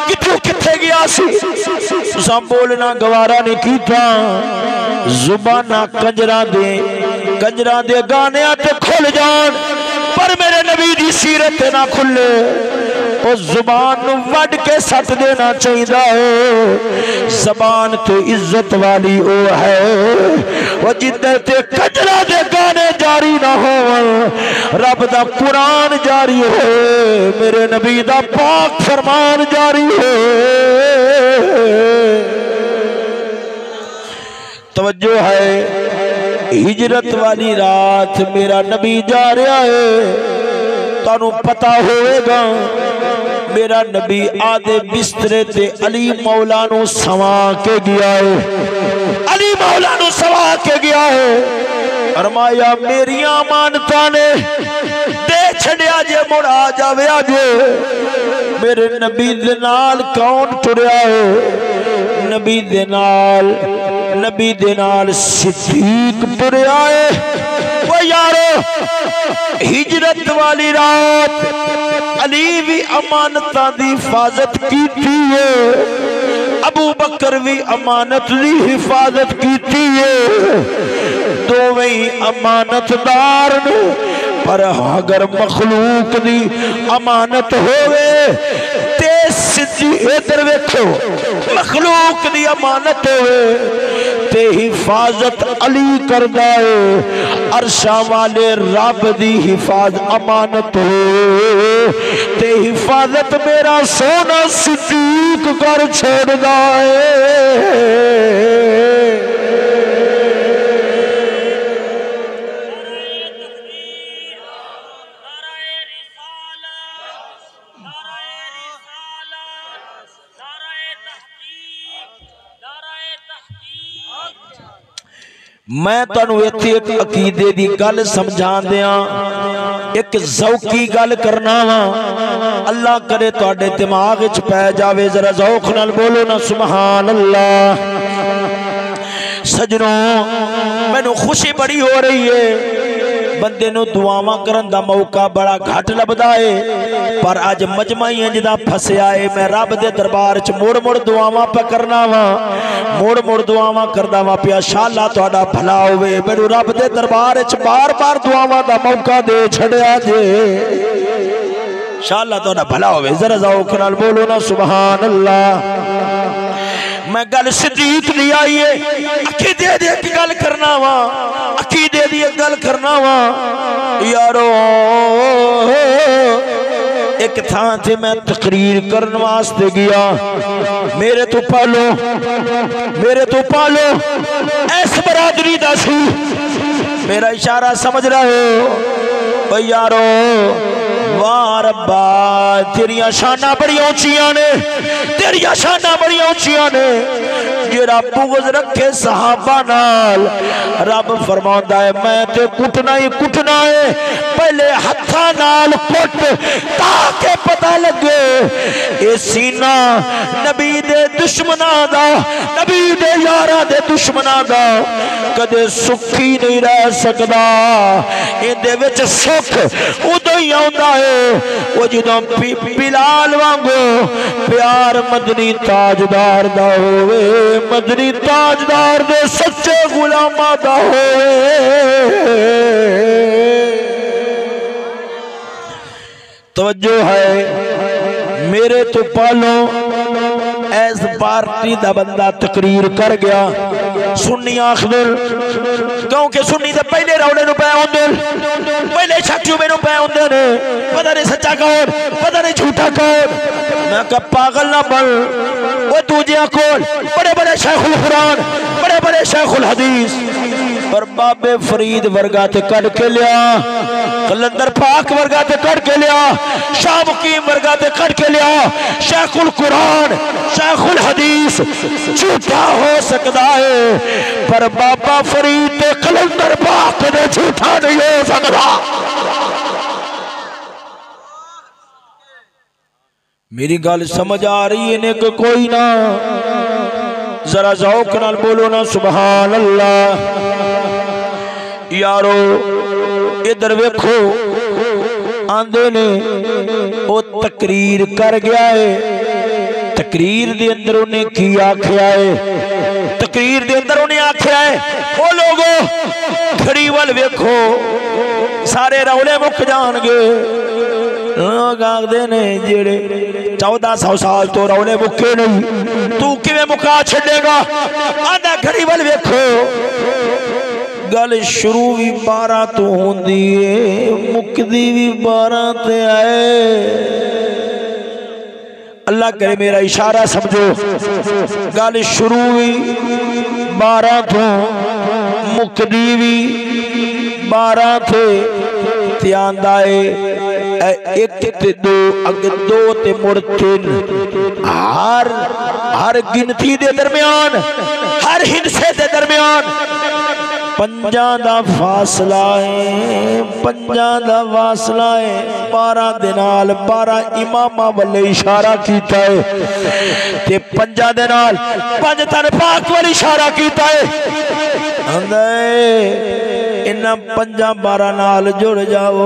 کتھوں کتھے گیا سی؟ تساں بولنا گوارا نہیں کیتا، زباناں کنجراں دے گانیاں تے کھل جان پر میرے نبی دی سیرت نہ کھلے۔ او زبان نو وڈ کے سٹ دینا چاہیدا ہے۔ زبان تو عزت والی او ہے وہ جدھر تے کنجراں دے گانے جاری نہ ہون، رب دا قرآن جاری ہو، میرے نبی دا پاک فرمان جاری ہو۔ توجہ ہے ہجرت والی رات میرا نبی جا رہا ہے، تانوں پتہ ہوئے گا میرا نبی آدھے بسترے تے علی مولا نو سوا کے گیا ہے، علی مولا نو سوا کے گیا ہے۔ فرمایا میری امانتاں نے دے چھڑیا جے مڑ آ جاوے آجے۔ میرے نبی دے نال کون ٹریا ہے؟ نبی دے نال صدیق ٹریا ہے۔ وہ یارو ہجرت والی رات علی بھی امانتاں دی حفاظت کیتی ہے، ابو بکر بھی امانت دی حفاظت کیتی ہے، دوویں امانت دار نے۔ پر اگر مخلوق دی امانت ہوئے تے سدھی ادھر ویکھو مخلوق دی امانت ہوئے تے حفاظت علی کردا ہے، عرشاں والے رب دی حفاظت امانت ہو تے حفاظت میرا سونا صدیق کر چھوڑدا ہے۔ میں تانوں ایتھے ایک عقیدے دی گل سمجھا دیاں، ایک ذوقی گل کرنا وا، اللہ کرے تواڈے دماغ وچ پے جاوے، ذرا ذوق نال بولو نا سبحان اللہ۔ سجنوں مینوں خوشی بڑی ہو رہی ہے، بندے نو دعاواں کرن دا موقع بڑا گھٹ لبدا ہے، پر اج مجمع ہی انج دا پھسیا ہے، میں رب دے دربار چ مڑ مڑ دعاواں پہ کرنا وا، مڑ دعاواں کردا وا پیا، انشاءاللہ تہاڈا بھلا ہوے، مینوں رب دے دربار چ بار بار دعاواں دا موقع دے چھڑیا جے، انشاءاللہ تہاڈا بھلا ہوے، ذرا ذوق نال بولو نا سبحان اللہ۔ میں گل صدیق دی آئی ہے، عقیدے دی ایک گل کرنا وا، عقیدے دی ایک گل کرنا وا یارو، ایک تھان تھے میں تقریر کرن واسطے گیا، میرے تو پالو ایس برادری دا سی، میرا اشارہ سمجھ رہے ہو یارو، واہ ربا تیریاں شانہ بڑی اونچیاں نے، تیریاں شانہ بڑی اونچیاں نے، جیڑا بغض رکھے صحابہ نال رب فرماؤندا ہے میں تے کٹنا ہی کٹنا ہے، پہلے ہتھاں نال کٹ تاکہ پتہ لگے اے سینہ نبی دے دشمناں دا، نبی دے یاراں دے دشمناں دا کدے سکھی نہیں رہ سکدا، اے دے وچ سکھ ادوں ہی آوندا ہے وہ جدوں بلال وانگو پیار مدنی تاجدار دا ہوئے، مدنی تاجدار دے سچے غلاماں دا ہوئے۔ توجہ ہے میرے تو پالو ایس پارٹی دا بندہ تقریر کر گیا، سنی آخدر کیونکہ سنی دے پہلے روڑے نو پہ ہوندر، پہلے شکیوں میں نو پہ ہوندر، پتہ نہیں سچا کون پتہ نہیں جھوٹا کون، میں کہا پاگل نہ بن، وہ تجھے کون بڑے بڑے شیخ القرآن، بڑے بڑے شیخ الحدیث، اور باب فرید ورگا تے کڑ کے لیا، قلندر پاک ورگا تے کڑ کے لیا، شاہ مقیم ورگا تے کڑ کے لیا، شیخ القرآن شیخ الحدیث جھوٹا ہو سکتا ہے، پر بابا فرید تے قلندر پاک نے جھوٹا نہیں ہو سکتا۔ میری گل سمجھ آ رہی ہے کہ کوئی نہ، ذرا ذوق نال بولو نا سبحان اللہ۔ یارو ادھر ویکھو آندے نے وہ تقریر کر گیا ہے، تقریر دے اندر انہیں کی آکھیا ہے، تقریر دے اندر انہیں آکھیا ہے او لوگو کھڑی وال ویکھو سارے رولے مک جان گے، لوگ آگدے نے جیڑے 1400 سال تو رولے مکے نہیں، تو کیویں مکا چھڑے گا، آدھا کھڑی وال ویکھو، گل شروع بھی 12 تو ہوندی ہے، مکدی بھی 12 تے آئے، اللہ کرے میرا اشارہ سمجھو، گل شروع بھی 12 تو مکدی بھی 12 تھے، تیان دائے ایک تے دو اگ دو تے مڑ تین، ہر گنتی دے درمیان، ہر ہندسے دے درمیان پنجاں دا فاصلہ ہے، پنجاں دا فاصلہ ہے، 12 دنال 12 امامہ والے اشارہ کیتا ہے، تے پنجاں دنال 5 تن پاک والے اشارہ کیتا ہے، انہاں 5 12 نال جڑ جاؤ،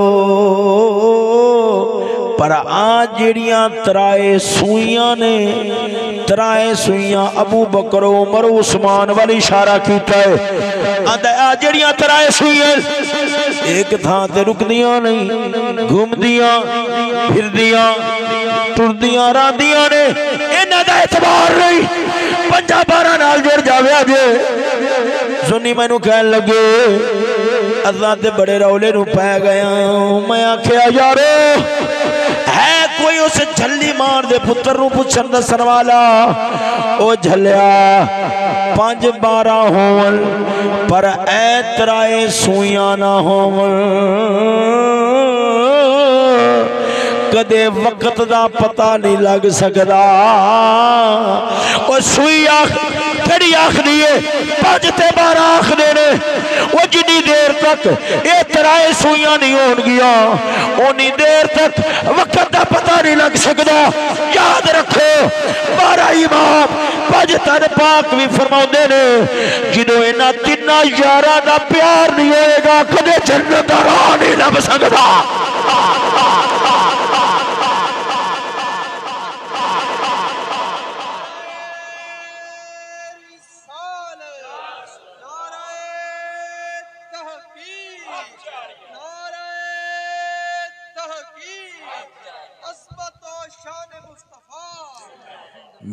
پر آج جڑیاں ترائے سوئیاں نے، ترائے سوئیاں ابو بکر عمر عثمان والی اشارہ کیتا ہے، آج جڑیاں ترائے سوئیاں ایک تھا تے رک دیاں نہیں، گھوم دیاں پھر دیاں ٹر دیاں ران دیاں نے، انہاں دا اعتبار نہیں، 5 12 نال جڑ جاوے آجے، سنی میں نو کہن لگے اللہ دے بڑے رولے نو پہ گیا، میں آکھیا یارو ہے کوئی اسے جھلی مار دے پتر نو پچھن دسن والا، او جھلیا 5 12 ہون پر اے ترائے سوئیاں نہ ہون، کدے وقت دا پتہ نہیں لگ سکدا، او سوئی کہڑی آخری ہے 5 تے 12 آخری نے وہ جنی دیر تک یہ ترائے سوئیاں نہیں ہون گیا اونی دیر تک وقت دا پتہ نہیں لگ سکتا یاد رکھو 12 امام 5 تن پاک بھی فرماؤندے نے جنہوں انہاں تیناں یاراں دا پیار نہیں ہوئے گا کدے جنت دا راہ نہیں لب سکتا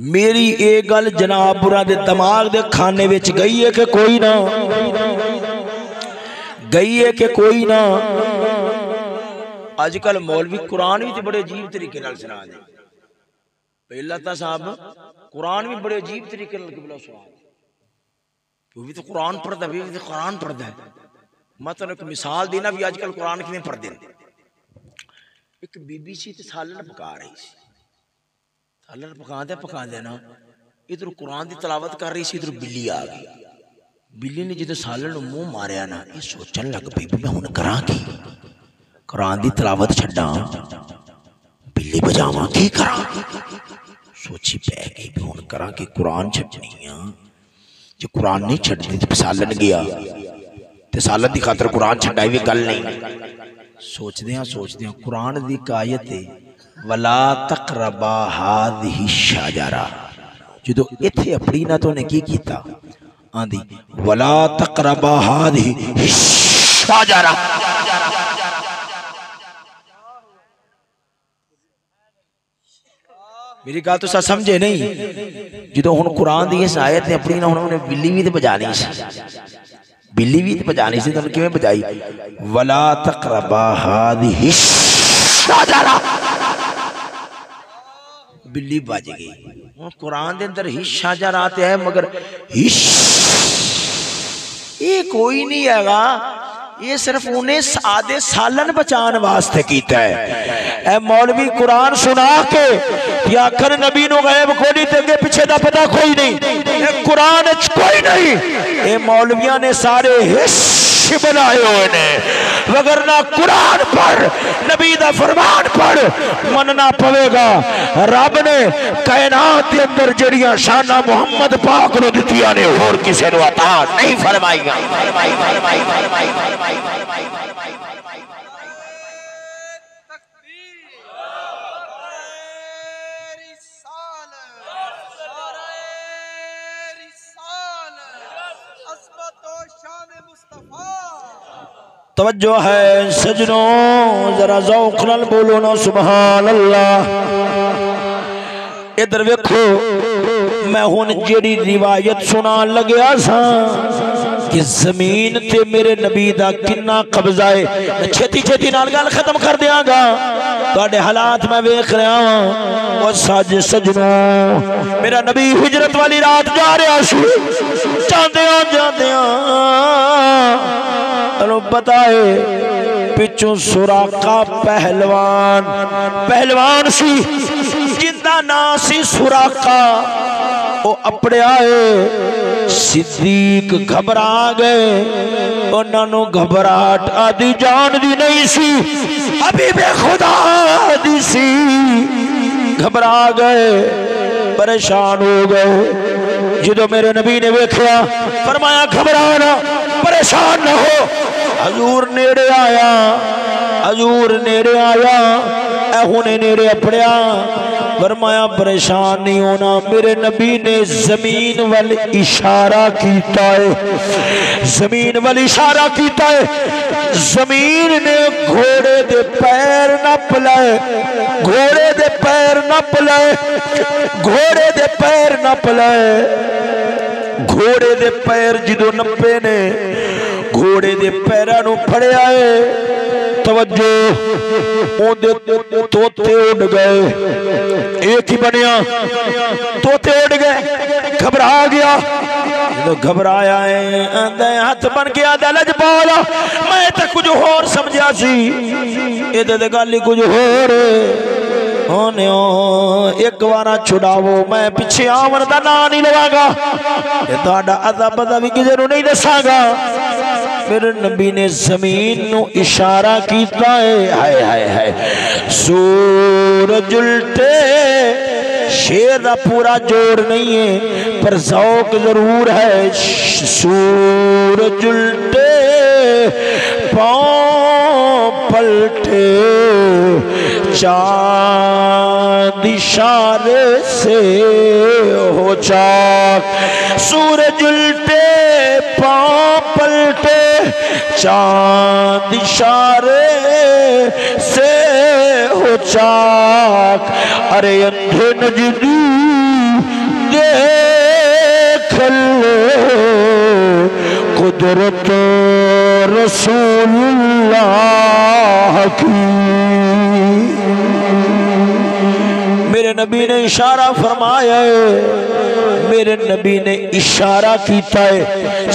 میری ایک گل جناب برا دے دماغ دے کھانے وچ گئی ہے کہ کوئی نہ گئی ہے کہ کوئی نہ آج کل مولوی قرآن بھی تے بڑے عجیب طریقے نال سنا دے پہلا تا صاحب قرآن بھی بڑے عجیب طریقے نال قبلہ سنا دے وہ بھی تو قرآن پڑھدا ہے بھی تو قرآن پڑھدا ہے مثلا ایک مثال دینا بھی آج کل قرآن کیویں پڑھ دے ایک بی بی سی تے سالن پکا رہی سی سالن پکا دے نا ادھر قرآن دی تلاوت کر رہی سی ادھر بلی آ گئی بلی نے جدو سالن منہ ماریا نا یہ سوچن لگ پئی میں ہن کراں کی قرآن دی تلاوت چھڈاں بلی بجاواں کی کراں سوچی پے گئی بھی ہن کراں کی قرآن چھڈنی آ جے قرآن نہیں چھڈنی تے سالن گیا تے سالن دی خاطر قرآن چھڈائی وی گل نہیں سوچدیاں قرآن دی آیت ہے ولا تقربا هذه الشجرہ جدو ایتھے اپنی نہ تو نے کی کیتا آندی ولا تقربا هذه الشجرہ میری گل تو سمجھے نہیں جدو ہن قرآن دی اس آیت نے اپنی نہ انہوں نے بلی بھی تے بجانی سی بجانی سی تو کیویں بجائی ولا تقربا هذه الشجرہ بلی بج گئی قرآن دے اندر ہشا جرات ہے مگر ہش یہ کوئی نہیں ہے گا یہ صرف انہیں سادے سالن بچان واسطے کیتا ہے اے مولوی قرآن سنا کے یا کر نبی نو غیب کو نہیں دیں گے پیچھے دا پتہ کوئی نہیں اے قرآن کوئی نہیں اے مولویاں نے سارے ہش بنائے ہوئے نے وگرنہ قرآن پر نبی دا فرمان پر مننا پوے گا رب نے کائنات کے اندر جڑیاں شانہ محمد پاک نو دتیاں نے اور کسے نو عطا نہیں فرمائی گا توجہ ہے سجنوں ذرا ذوق نال بولو نا سبحان اللہ ادھر ویکھو میں ہن جڑی روایت سنا لگیا سا کہ زمین تے میرے نبی دا کنا قبضہ ہے چھتی نال گل ختم کر دیاں گا تواڈے حالات میں ویکھ رہا ہاں او سجنوں میرا نبی ہجرت والی رات جا رہا سی جاندیاں تنو پتہ ہے پچھوں سراقہ پہلوان سی جندا نام سی سراقہ او اپنے آئے صدیق گھبرا گئے انہاں نو گھبراہٹ آدھی جان دی نہیں سی حبیب خدا دی سی گھبرا گئے پریشان ہو گئے جدو میرے نبی نے ویکھیا فرمایا گھبرانا پریشان نہ ہو حضور نیڑے آیا اے ہونے نیڑے اپڑیا فرمایا پریشان نہیں ہونا میرے نبی نے زمین وال اشارہ کیتا ہے زمین نے گھوڑے دے پیر نپ لائے گھوڑے دے پیر جدو نپے نے گھوڑے دے پیرہ نو پھڑے آئے توجہ اون دے توتے اڑ گئے ایک ہی بنیا توتے اڑ گئے گھبرا گیا گھبرایا ہے اندے ہاتھ بن گیا دلج پالا میں تے کچھ اور سمجھا سی اے دے گالی کچھ اور ہونے ایک وارا چھڑاوو میں پیچھے آمن دا نا نہیں لگا گا یہ توڑا عذاب بدا بھی کسی رو نہیں دسا گا میرے نبی نے زمین نو اشارہ کیتا ہے ہائے ہائے ہائے سورج الٹے شیر دا پورا جوڑ نہیں ہے پر ذوق ضرور ہے سورج الٹے پاؤں پلٹے چاند اشارے سے ہو چاک سورج الٹے پاؤں پلٹے چاند اشارے سے ہو چاک ارے اندھے نجدی دیکھ لے قدرت رسول اللہ کی میرے نبی نے اشارہ فرمایا ہے میرے نبی نے اشارہ کیتا ہے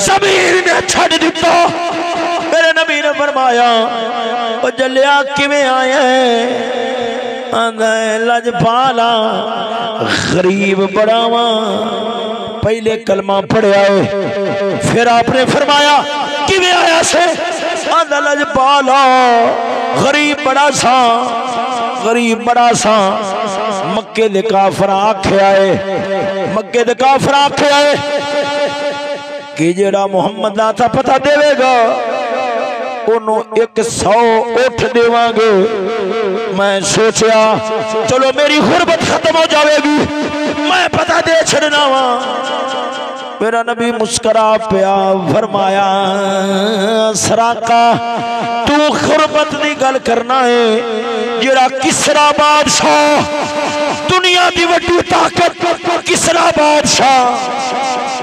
زمین نے چھڑ دیتا میرے نبی نے فرمایا وہ جلیا کیویں آیا ہے آندھا ہے لج پالا غریب بڑاواں پہلے کلمہ پڑھیا ہے پھر آپ نے فرمایا کیویں آیا سے آندھا لج پالا غریب بڑا سا مکے دے کافر آکھے آئے کہ جڑا محمد آتا پتہ دے گا انہوں 100 اٹھ دیواں گے میں سوچیا چلو میری غربت ختم ہو جاوے گی میں پتہ دے چھڑنا ہوں میرا نبی مسکرا پیا فرمایا سراقہ تو غربت دی گل کرنا ہے جڑا کسرا بادشاہ دنیا دی وڈی طاقت کسرا بادشاہ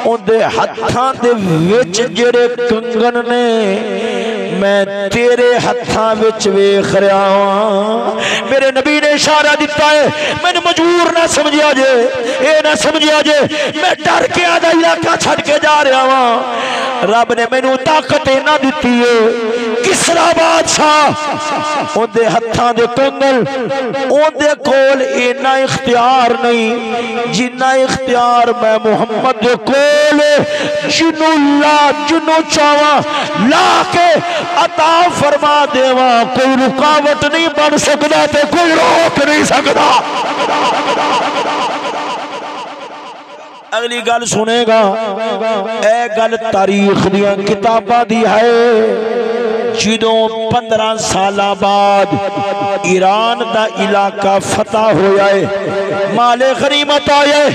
ان دے ہتھاں دے وچ جڑے کنگن نے میں تیرے ہتھاں وچ ویکھ رہا ہوں میرے نبی نے اشارہ دیتا ہے میں مجبور نہ سمجھیا جے اے نہ سمجھیا جے میں ڈر کے آدھا علاقہ چھڑ کے جا رہا ہوں رب نے مینوں طاقت نہ دیتی ہے کسرا بادشاہ ان دے ہتھاں دے کنگن ان دے کول اینا اختیار نہیں جنہ اختیار میں محمد دے کول جنو اللہ جنو چاواں لا کے عطا فرما دیواں کوئی رکاوٹ نہیں بن سکتا تے کوئی روک نہیں سکتا اگلی گل سنے گا اے گل تاریخ دیا کتاباں دی ہے جدوں 15 سالہ بعد ایران دا علاقہ فتح ہویا ہے مال غنیمت آئے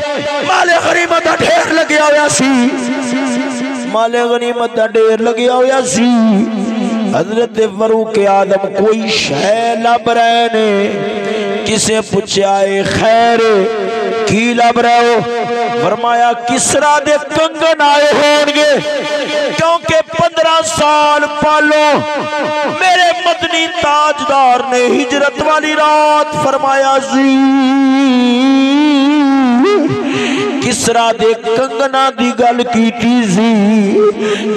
مال غنیمت دا ڈھیر لگیا ہویا سی مال غنیمت دا ڈھیر لگیا ہویا سی حضرت فاروق آدم کوئی شے لب رہے نے کسے پوچھا ہے خیر کی لب رہے ہو فرمایا کسرا دے کنگن آئے ہونگے کیونکہ 15 سال پالو میرے مدنی تاجدار نے ہجرت والی رات فرمایا کسرا دے کنگنا دی گل کی تیزی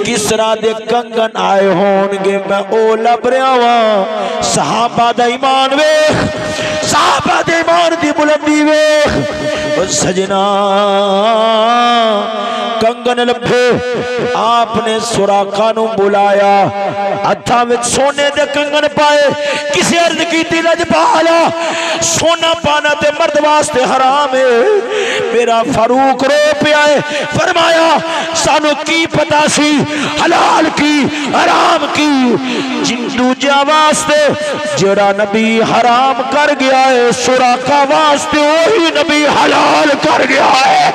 کسرا دے کنگن آئے ہونگے میں او لب رہا ہوں صحابہ دا ایمان ویخ صحابہ دے ایمان دی بلندی ویخ سجنا کنگن لبھے آپ نے سراقہ نو بلایا ہتھاں وچ سونے دے کنگن پائے کسی عرض کیتی لجپالا سونا پانا تے مرد واسطے حرام ہے میرا فاروق رو پیا ہے فرمایا سانو کی پتا سی حلال کی حرام کی جن دوجہ واسطے جڑا نبی حرام کر گیا ہے سراقہ واسطے وہی نبی حلال کر گیا ہے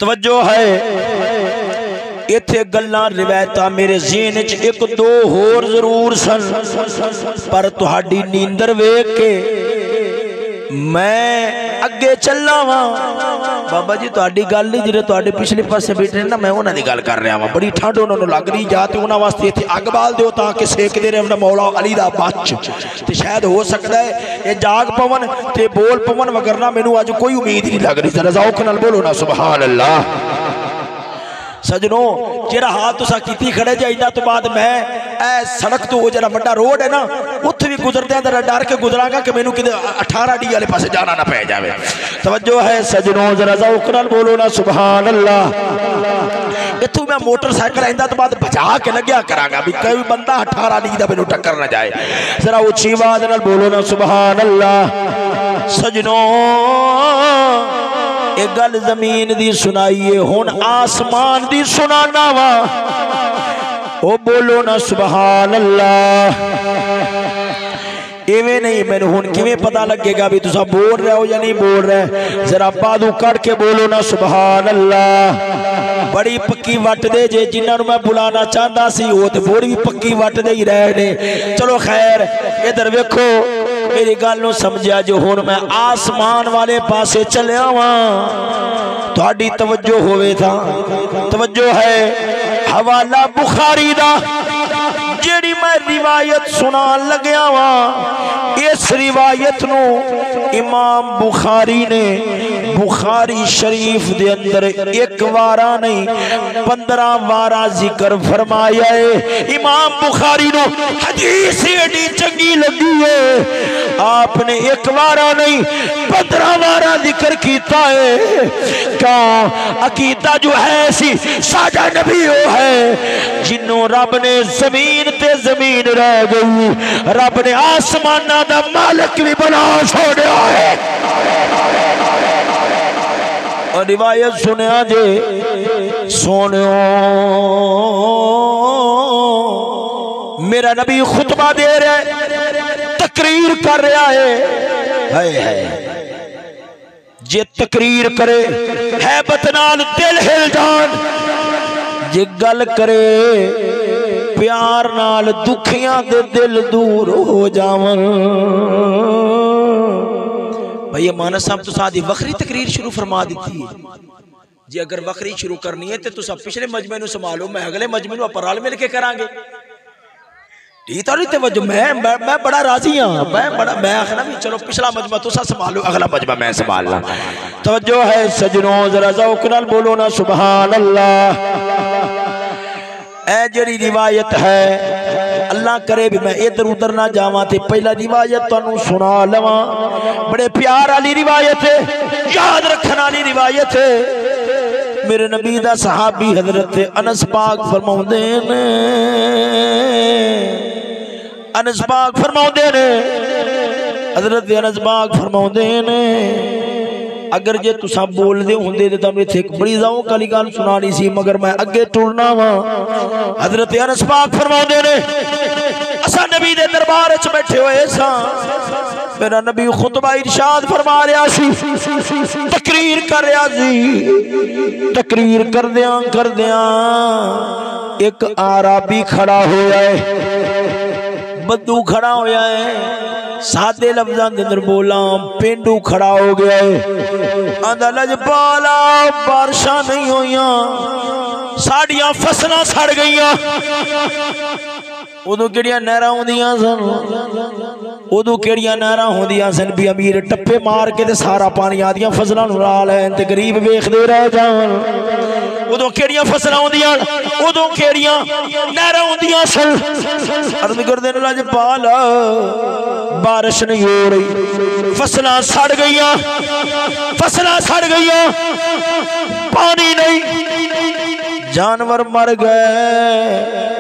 توجہ ہے ایتھے گلاں روایتاں میرے ذہن وچ ایک دو ہور ضرور سن پر تہاڈی نیندر ویکھ کے میں اگے چلا وا بابا جی تہاڈی گل نہیں جڑے تہاڈے پچھلے پاسے بیٹھے نا میں انہاں دی گل کر رہا وا بڑی ٹھنڈ انہاں نوں لگ رہی جا تے انہاں واسطے ایتھے اگ بال دیو تاکہ سیکدے رہن مولا علی دا بچ تے شاید ہو سکدا ہے اے جاگ پون تے بول پون وگرنہ مینوں اج کوئی امید نہیں لگ رہی ذرا ذوق نال بولو نا سبحان اللہ سجنوں جڑا حال تسا کیتی کھڑے جے ایندا تو بعد میں اے سڑک تو جڑا بڑا روڈ ہے نا اوتھے بھی گزردے ذرا ڈر کے گزراں گا کہ مینوں کدے 18 ڈی والے پاسے جانا نہ پے جاوے توجہ ہے سجنوں ذرا ذوق نال بولو نا سبحان اللہ اتھوں میں موٹر سائیکل ایندا تو بعد بچا کے لگیا کراں گا بھی کوئی بندہ 18 ڈی دا مینوں ٹکر نہ جائے ذرا اونچی آواز نال بولو نا سبحان اللہ سجنوں ایک گل زمین دی سنائیے ہن آسمان دی سنانا وا او بولو نا سبحان اللہ ایویں نہیں میں نے ہن کیویں پتہ لگے گا بھی تسا بول رہے ہو یا نہیں بول رہے ذرا بادو کٹ کے بولو نا سبحان اللہ بڑی پکی وٹ دے جے جنہاں نوں میں بلانا چاہندا سی او تے بڑی پکی وٹ دے ہی رہ نے چلو خیر ادھر ویکھو میری گل نوں سمجھیا جو ہن میں آسمان والے پاسے چلیا واں تہاڈی توجہ ہوے تھا توجہ ہے حوالہ بخاری دا جیڑی میں روایت سنان لگیا واں اس روایت نو امام بخاری نے بخاری شریف دے اندر ایک وارا نہیں 15 وارا ذکر فرمایا ہے امام بخاری نو حدیث ایڈی چنگی لگی ہے آپ نے ایک وارا نہیں 15 وارا ذکر کیتا ہے کیوں عقیدہ جو ہے سی ساڈا نبی وہ ہے جنوں رب نے زمین تے زمین رہ گئی رب نے آسمانہ دا مالک بھی بنا چھوڑیا ہے اور روایت سنیا جے سونیو میرا نبی خطبہ دے رہا ہے تقریر کر رہا ہے جے تقریر کرے ہیبت نال دل ہل جان جے گل کرے پیار نال دکھیاں دے دل دور ہو جاون بھئی مانا صاحب تو سادی وکری تقریر شروع فرما دیتی ہے جی اگر وکری شروع کرنی ہے تو سب پچھلے مجمع نو سنبھالو میں اگلے مجمع نو اپرال مل کے کران گے ٹھیک ہے توجہ میں بڑا راضی ہوں میں آخنا بھی چلو پچھلا مجمع تو سنبھالو اگلا مجمع میں سنبھالنا توجہ ہے سجنوں ذرا ذوق نال بولو نا سبحان اللہ اے جڑی روایت ہے اللہ کرے بھی میں ادھر ادھر نہ جاواں تے پہلا روایت تانوں سنا لواں بڑے پیار والی روایت ہے یاد رکھن والی روایت ہے میرے نبی دا صحابی حضرت انس پاک فرماوندے نے انس پاک فرماوندے نے حضرت انس پاک فرماوندے نے اگر جے تساں بول دے ہوندے تے تانوں ایتھے ایک بڑی ذوق والی گل سنانی سی مگر میں اگے ٹرنا وا حضرت انس پاک فرماوندے نے اساں نبی دے دربار وچ بیٹھے ہوئے ساں میرا نبی خطبہ ارشاد فرما رہا سی تقریر کر رہا سی تقریر کردیاں ایک عربی کھڑا ہویا ہے بدو کھڑا ہویا ہے سادے لفظاں دے اندر بولاں پینڈو کھڑا ہو گیا ہے آندا لجپالا بارشاں نہیں ہویاں ساڈیاں فصلاں سڑ گئیاں ادو کیڑیاں نہراں ہوندیاں سن ادو کیڑیاں نہراں ہوندیاں سن بھی امیر ٹپے مار کے تے سارا پانی آدیاں فصلاں نوں لا لین تے غریب ویکھدے رہ جان ادو کیڑیاں فصلاں ہوندیاں ادو کیڑیاں نہراں ہوندیاں سن عرض کردے نے لجپال بارش نہیں ہو رہی فصلاں سڑ گئیاں پانی نہیں جانور مر گئے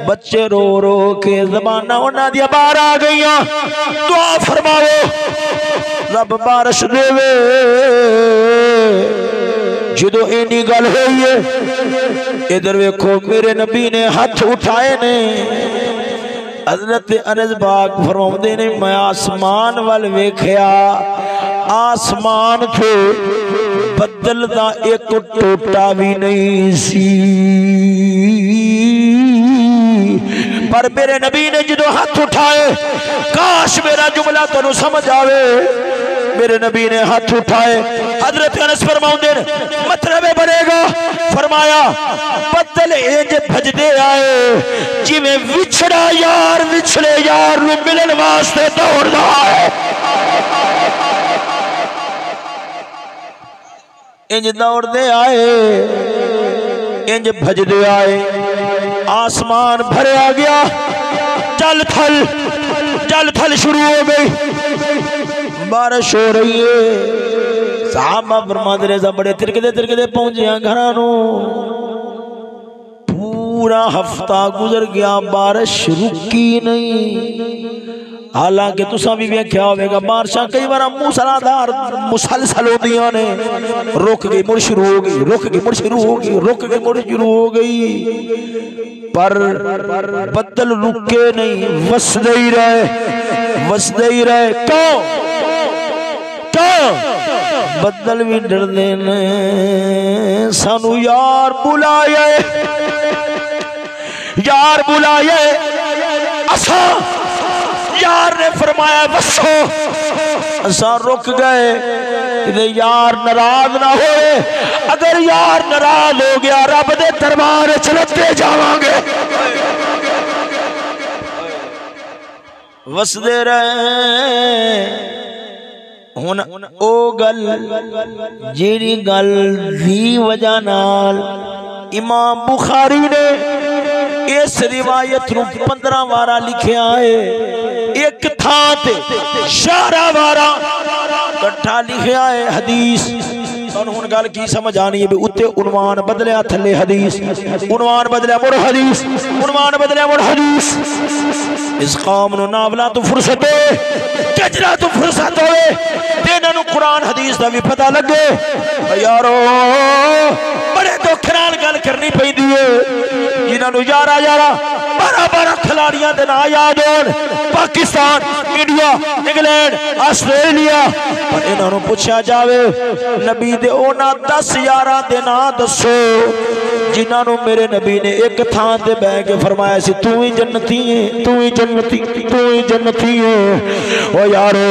بچے رو رو کے زبانہ انہاں دیا باہر آ گئیاں دعا فرماؤ رب بارش دے وے جدو اینی گل ہوئی ہے ادھر ویکھو میرے نبی نے ہاتھ اٹھائے نے حضرت انس پاک فرماندے نے میں آسمان وال ویکھیا آسمان تے بدل دا ایک ٹوٹا بھی نہیں سی پر میرے نبی نے جدو ہاتھ اٹھائے، کاش میرا جملہ تنو سمجھ آوے، میرے نبی نے ہاتھ اٹھائے، حضرت انس فرماؤندے مطلب بنے گا، فرمایا بدل انج بھجدے آئے جی میں وچھڑا یار وچھڑے یار نو ملن واسطے دوڑ دا ہے، انج دوڑ دے آئے، انج بھجدے آئے، آسمان بھرے آ گیا، جل تھل شروع ہو گئی، بارش ہو رہی ہے، صحابہ فرماتے رہے بڑے ترکدے پہنچے ہیں گھرانوں، پورا ہفتہ گزر گیا، بارش رکی نہیں، حالانکہ تساں بھی ویکھیا ہوے گا بارشاں کئی بار موسلادھار مسلسل ہوندیاں نے، رک گئی مڑ شروع ہو گئی، رک گئی مڑ شروع ہو گئی، رک گئی مڑ شروع ہو گئی، پر بدل رکے نہیں، وسدے ہی رہے، کیوں بدل بھی ڈر دینے سانو یار بلائے اساں یار نے فرمایا وسو، اساں رک گئے کہ یار ناراض نہ ہوئے، اگر یار ناراض ہو گیا رب دے دربار چلتے جاواں گے، وسدے رہے۔ ہن او گل جیڑی گل دی وجہ نال امام بخاری نے اس روایت نو 15 وارا لکھیا ہے، ایک تھاں تے 11 وارا کٹھا لکھیا ہے حدیث، ہن گل کی سمجھ آنی ہے بھی اتے عنوان بدلیا تھلے حدیث، عنوان بدلیا مڑ حدیث، عنوان بدلیا مڑ حدیث، اس قوم نو ناولا تو فرصت ہے، کجرا تو فرصت ہوئے، انہاں نو قرآن حدیث دا بھی پتہ لگے، یارو بڑے دکھ نال گل کرنی پیندی ہے، جنہاں نو 12 کھلاڑیاں دے نام یاد ہون، پاکستان، انڈیا، انگلینڈ، آسٹریلیا، پر انہاں نو پوچھا جاوے نبی دے اونا 10 یاراں دے نام دسو جنہاں نو میرے نبی نے ایک تھان تے بیٹھ کے فرمایا سی تو ہی جنتی ہے، تو ہی جنتی ہے، او یارو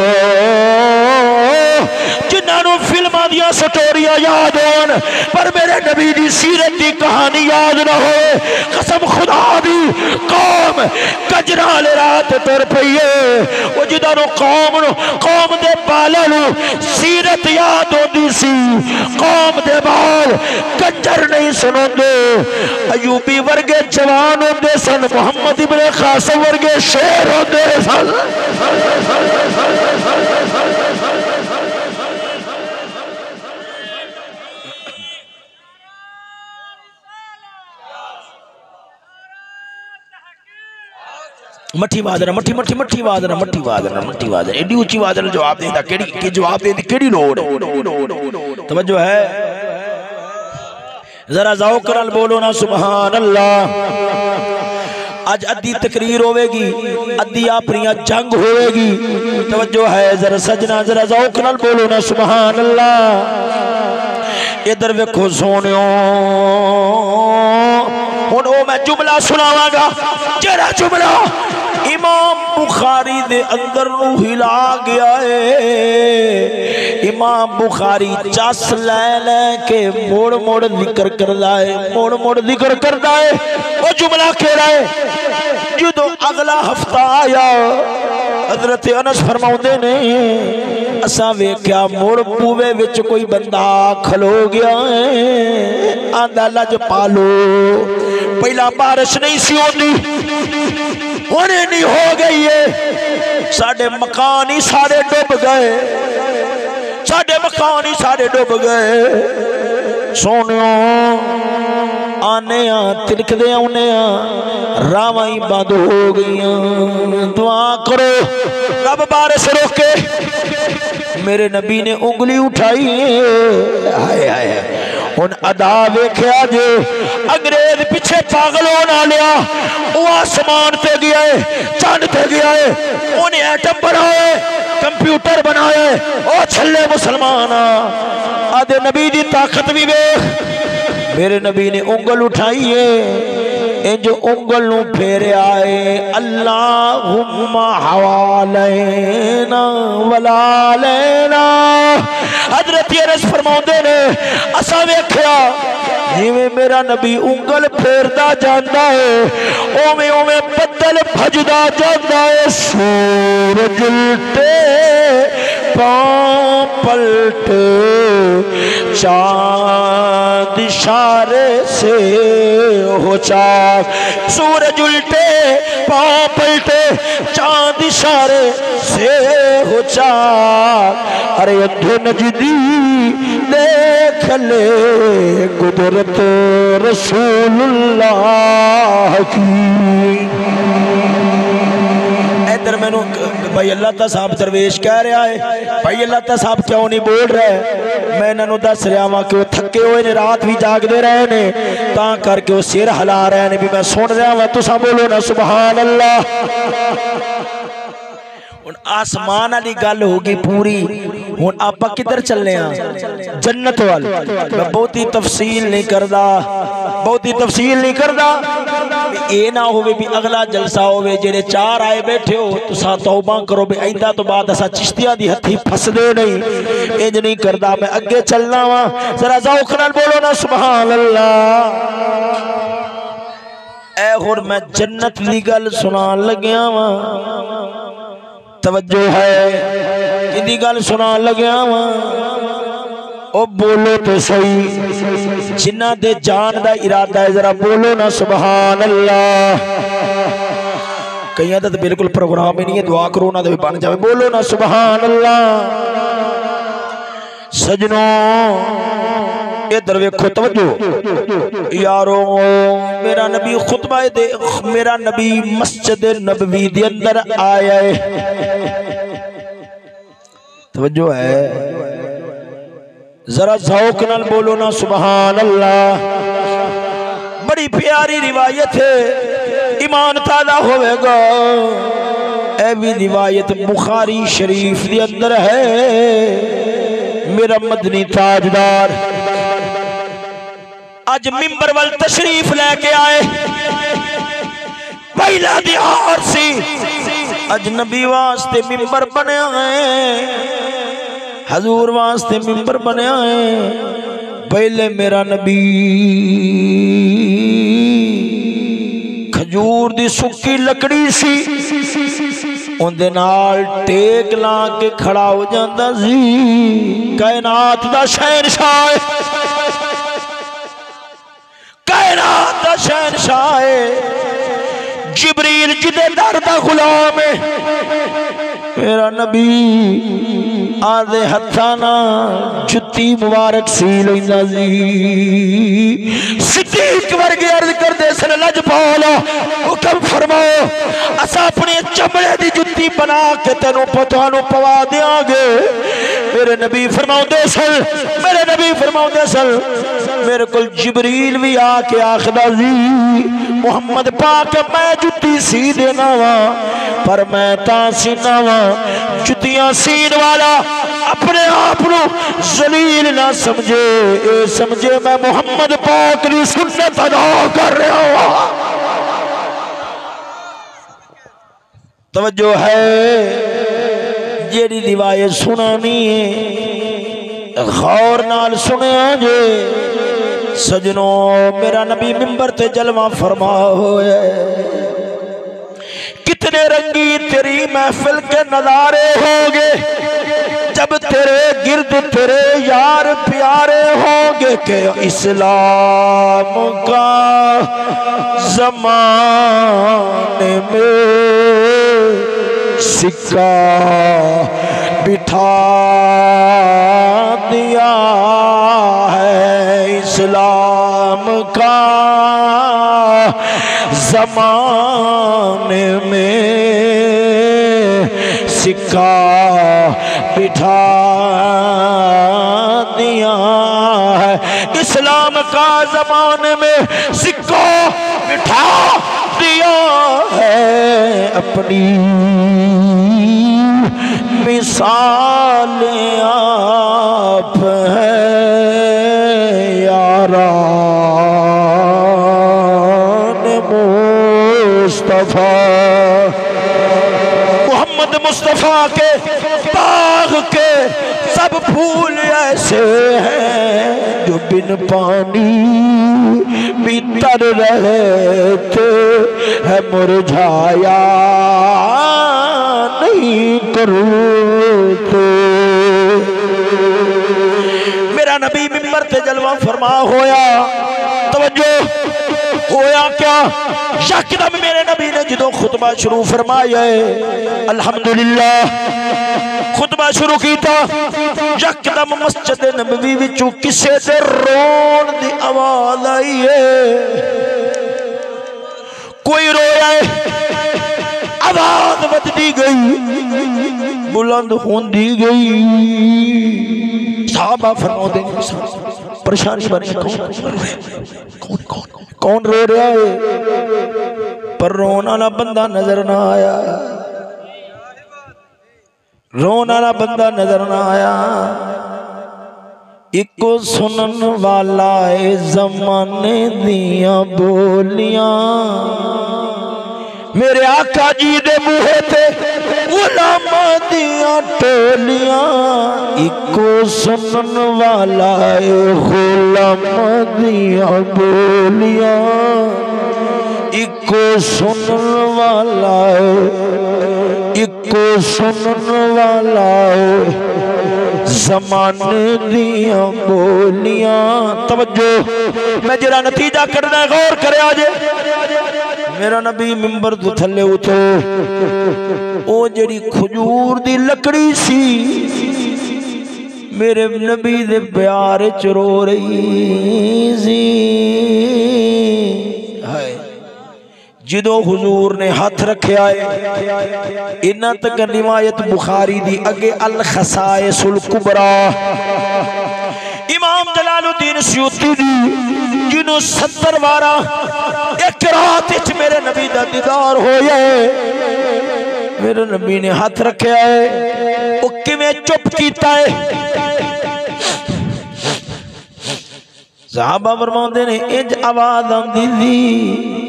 جنہاں نو فلماں دیاں سٹوریاں یاد ہون پر میرے نبی دی سیرت دی کہانی یاد نہ ہوئے، قسم خدا دی قوم کجرا لے رات تر پئیے، او جنہاں نو قوم دے بالاں نو سیرت یاد ہوندی سی، قوم دے بال کنجر نہیں سنوندے، ایوبی ورگے جوان ہوندے سن، محمد ابن قاسم ورگے شیر ہوندے سن، مٹھی وادر مٹھی وادر ایڈی اونچی وادر جواب دیندا کیڑی جواب دیندی کیڑی لوڑ توجہ ہے، ذرا ذوق نال بولو نا سبحان اللہ۔ اج ادھی تقریر ہوے گی، ادھی اپنی جنگ ہوے گی، توجہ ہے ذرا سجنا، ذرا ذوق نال بولو نا سبحان اللہ۔ ادھر ویکھو سونیو، ہن او میں جملہ سناواں گا جڑا جملہ امام بخاری دے اندر نو ہلا گیا ہے، امام بخاری چس لے کے موڑ ذکر کردا ہے، موڑ ذکر کردا ہے، او جملہ کہڑا ہے؟ جدو اگلا ہفتہ آیا حضرت انس فرماؤندے نے اساں ویکھیا مڑ بوے وچ کوئی بندہ کھلو گیا ہے، آندا لج پالو، پہلا بارش نہیں سی ہوندی ہونے نہیں ہو گئی ہے، ساڑھے مکان ہی سارے ڈوب گئے، ساڑھے مکان ہی سارے ڈوب گئے، سونیوں آنے تلک دے آنے راوائیں بند ہو گئیاں، دعا کرو رب بارش روکے۔ میرے نبی نے انگلی اٹھائی، آئے آئے ان ادا ویکھیا جے انگریز پیچھے پاگل ہونا لیا، وہ آسمان تے گیا ہے، چاند تے گیا ہے، انہیں ایٹم بنائے، کمپیوٹر بنائے، او چھلے مسلمان آدھے نبی دی طاقت بھی ویکھ۔ میرے نبی نے انگل اٹھائی ہے، جو انگل نو پھیرے آئے اللہم حوالینا ولا لینا حضرت انس فرماؤندے نے اسا ویکھیا جویں میرا نبی انگل پھیردا جاندا ہے اوویں اوویں بدل بھجدا جاندا ہے سورج الٹے پاں پلٹے چاند اشارے سے ہو چاک سورج الٹے پاں پلٹے چاند اشارے سے ہو چاک ارے ادھو نجدی دیکھ لے قدرت رسول اللہ کی ادھر میں نو بھائی اللہ تا صاحب درویش کہہ رہا ہے بھائی اللہ تا صاحب کیوں نہیں بول رہے میں انہوں دس رہا ہوں کہ وہ تھکے ہوئے نے رات بھی جاگ دے رہے نے تاں کر کے وہ سیر ہلا رہے نے بھی میں سن رہا ہوں تو سب بولو نا سبحان اللہ آسمان علی گل ہوگی پوری ہون آپا کدھر چلنے ہیں جنت وال میں بہت ہی تفصیل نہیں کردہ اے نہ ہوئے بھی اگلا جلسہ ہوئے جنہیں چار آئے بیٹھے ہو تو سا توبہ کرو بھی آئندہ تو بعد ایسا چشتیاں دی ہتھی پھس دے نہیں انج نہیں کردہ میں اگے چلنا ہوا ذرا ذوقنال بولو نا سبحان اللہ اے خور میں جنت دی گل سنان لگیا ہوا توجہ ہے کدی گل سنا لگیا ہاں او بولو تو صحیح جنہ دے جان دا ارادہ ہے ذرا بولو نا سبحان اللہ کہیں تو بالکل پروگرام ہی نہیں ہے دعا کرو نا دے بن جاوے بولو نا سبحان اللہ سجنوں ادھر ویکھو توجہ یارو میرا نبی خطبہ دے میرا نبی مسجد نبوی دے اندر آیا ہے توجہ ہے ذرا ذوق نال بولو نا سبحان اللہ بڑی پیاری روایت ہے ایمان تازہ ہوئے گا اے بھی روایت بخاری شریف دے اندر ہے میرا مدنی تاجدار آج ممبر وال تشریف لے کے آئے پہلا دیار سی اجنبی واسطے ممبر بنے آئے حضور واسطے ممبر بنے آئے پہلے میرا نبی کھجور دی سکی لکڑی سی ان دے نال ٹیک لا کے کھڑا ہو جاندہ سی کائنات دا شہنشاہ کائنات دا شہنشاہ جبریل جدے در دا غلام میرا نبی آدھے ہتھانا جتی مبارک سیل ہوئندہ زی صدیق ورگی عرض کر دے سن لج پالا حکم فرماؤ اسا اپنی چمڑے دی جتی بنا کے تینوں پتوانوں پوا دیا گے میرے نبی فرماؤ دے سن میرے نبی فرماؤ دے سن میرے کل جبریل بھی آکے آخدہ زی محمد پاک میں جتی سی دینا وا پر میں تا سینا وا جتیاں سین والا اپنے آپنو ذلیل نہ سمجھے اے سمجھے میں محمد پاک لی سنت ادا کر رہا ہوا توجہ ہے جیڑی روایت سنانی ہے غور نال سنے آجے سجنوں میرا نبی ممبر تے جلوہ فرما ہوئے کتنے رنگی تیری محفل کے نظارے ہوں گے جب تیرے گرد تیرے یار پیارے ہوں گے کہ اسلام کا زمانے میں سکہ بٹھا دیا ہے اسلام کا زمانے میں سکہ بٹھا دیا ہے اسلام کا زمانے میں سکہ بٹھا دیا ہے اپنی مثال آپ ہے یاران مصطفیٰ محمد مصطفیٰ کے باغ کے سب پھول ایسے ہیں جو بن پانی بھی تر رہتے ہے مرجھایا نہیں کرتے میرا نبی منبر تے جلوہ فرما ہویا توجہ ہویا کیا یکدم میرے نبی نے جدو خطبہ شروع فرمایا ہے الحمدللہ خطبہ شروع کیتا یکدم مسجد نبوی وچوں کسے دے رون دی آواز آئی ہے کوئی رویا ہے آواز بدی گئی بلند ہوندی گئی صحابہ فرماؤ دیں پریشانی بنی کون رو رہا ہے پر رونا والا بندہ نظر نہ آیا رونا والا بندہ نظر نہ آیا ایک سنن والا ہے زمانے دیاں بولیاں میرے آقا جی دے منہ تے غلاماں دیاں ٹولیاں ایک سنن والا ہے غلاماں دیاں بولیاں ایک سنن والا ہے ایک سنن والا ہے زمانے دیاں بولیاں توجہ میں جرا نتیجہ کرنا ہے غور کرے آجے میرا نبی منبر تو تھلے اترے او جڑی کھجور دی لکڑی سی میرے نبی دے پیار چرو رہی سی جدو حضور نے ہاتھ رکھے آئے انہاں تک روایت بخاری دی اگے الخصائص الکبریٰ امام جلال الدین سیوطی دی جنہوں 70 وارا ایک رات اچھ میرے نبی دا دیدار ہوئے میرے نبی نے ہاتھ رکھے آئے وہ کیویں چپ کیتا ہے صحابہ فرماندے نے انج آواز آندی دی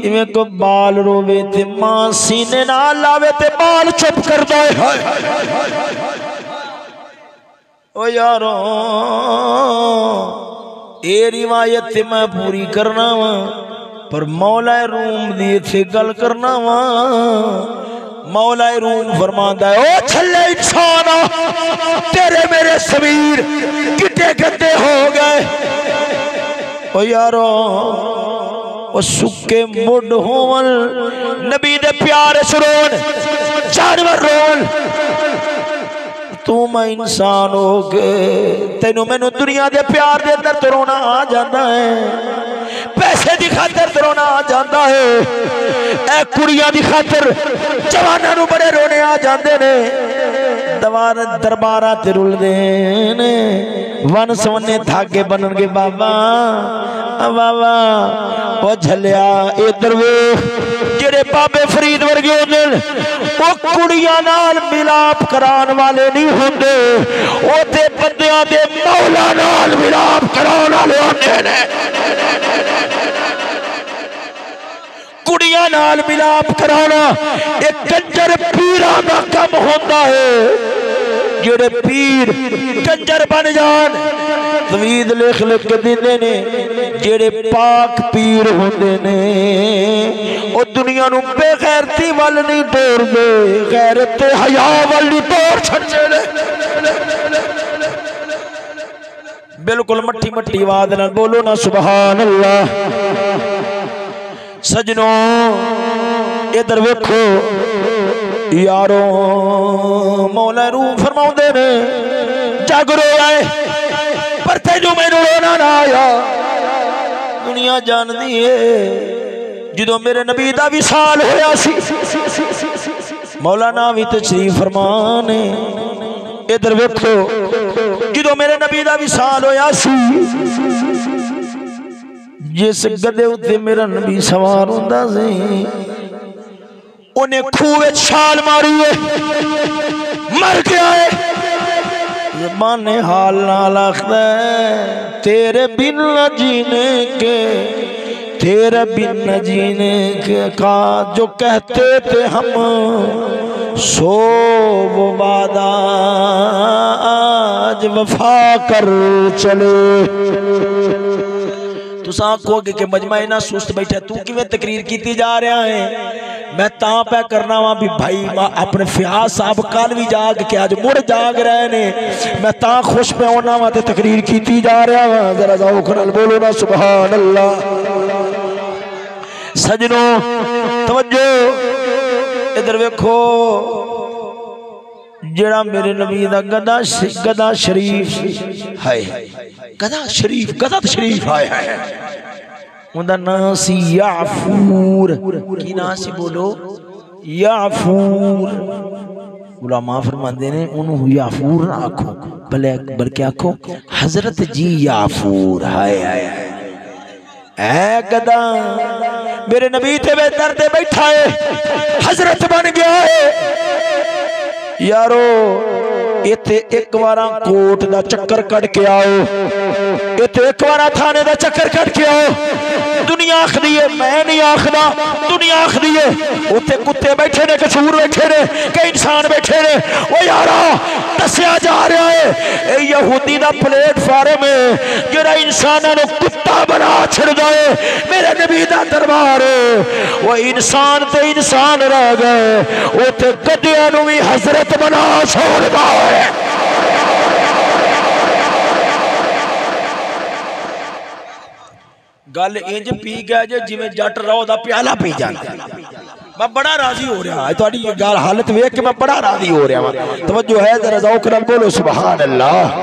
میں کو بال روے تے ماں سینے نہ لاوے تے بال چپ کر دائے او یارو اے روایت تے میں پوری کرنا ہوں پر مولا روم دیئے تھے گل کرنا ہوں مولا روم فرماندہ ہے او چھلے انسانا تیرے میرے سویر کٹے گدے ہو گئے او یارو او سکے مڈ ہوول نبی دے پیارے سرون جانور رول تو میں انسان ہو گئے تینوں میں نے دنیا دے پیار دے اندر ترونا آ جانا ہے پیسے دی خاطر ترونا آ جانا ہے اے کڑیاں دی خاطر جوانہ نو بڑے رونے آ جاندے نے دربارہ تے رول دینے ون سونے دھاگے بنن گے بابا بابا وہ جھلیا اے درویخ جڑے بابے فرید ورگے ہوندے وہ کڑیاں نال ملاپ کران والے نہیں ہوندے او تے بندیاں دے مولا نال ملاپ کران والے ہوندے نے کڑیاں نال ملاپ کرانا ایک کنجر پیران دا کم ہوندا ہے جڑے پیر کنجر بن جان توید لکھ لکھ کے دیندے نے جڑے پاک پیر ہوندے نے او دنیا نو بے غیرتی وال نہیں ٹور دے غیرت حیا وال نہیں ٹور چھڑنے لے بالکل مٹھی مٹھی آواز نال بولو نا سبحان اللہ سجنوں ادھر ویکھو یارو مولا روح فرماؤں دے نے جاگ رو آئے پر تینوں میں رونا نہ آیا دنیا جان دیئے جدو میرے نبی دا وصال ہویا سی مولانا بھی تشریف فرمانے ادھر ویکھو جدو میرے نبی دا وصال ہویا سی جس گدے اتے میرا نبی سوار ہوندا سی انہیں کھوے چھال ماری ہے مر گیا ہے زبان حال نال آخدا ہے تیرے بن نہ جینے کے تیرے بن نہ جینے کا جو کہتے تھے ہم سو وہ وعدہ آج وفا کر چلے تو ساں کو کہ مجمع نہ سست بیٹھے تو کیویں تقریر کیتی جا رہا ہے میں تاں پہ کرنا ہاں بھی بھائی اپنے فیاض صاحب کل بھی جاگ کے آج مڑ جاگ رہے نے میں تاں خوش پہ ہونا ہاں تے تقریر کیتی جا رہا ہاں ذرا ذوق نال بولو نا سبحان اللہ سجنوں توجہ ادھر ویکھو جڑا میرے نبی دا گدا شریف ہائے گدا شریف گدا شریف ہائے ہائے اوندا نام سی یعفور کی نام سی بولو یعفور علماء فرماندے نے انہوں یعفور نہ آکھو بلکہ آکھو حضرت جی یعفور ہائے ہائے اے گدا میرے نبی تے بے درد بیٹھا ہے حضرت بن گیا ہے یارو ایتھے ایک وارا کوٹ دا چکر کٹ کے آؤ ایتھے ایک وارا تھانے دا چکر کٹ کے آؤ دنیا آخ دیئے میں نہیں آخدا دنیا آخ دیئے اوتے کتے بیٹھے نے کچھور بیٹھے نے کہ انسان بیٹھے نے وہ یارا دسیا جا رہا ہے اے یہودی دا پلیٹ فارم ہے جڑا انساناں نو کتا بنا چھڑ جائے میرے نبی دا دربار وہ انسان تے انسان رہ گئے اوتے گدیاں نو بھی حضرت بنا چھوڑدا ہے گل انج پی گیا جی میں جٹ رو دا پیالہ پی جانا میں بڑا راضی ہو رہا ہے تھوڑی گل حالت ویکھ کے میں بڑا راضی ہو رہا ہوں توجہ ہے ذرا ذوق نال بولو سبحان اللہ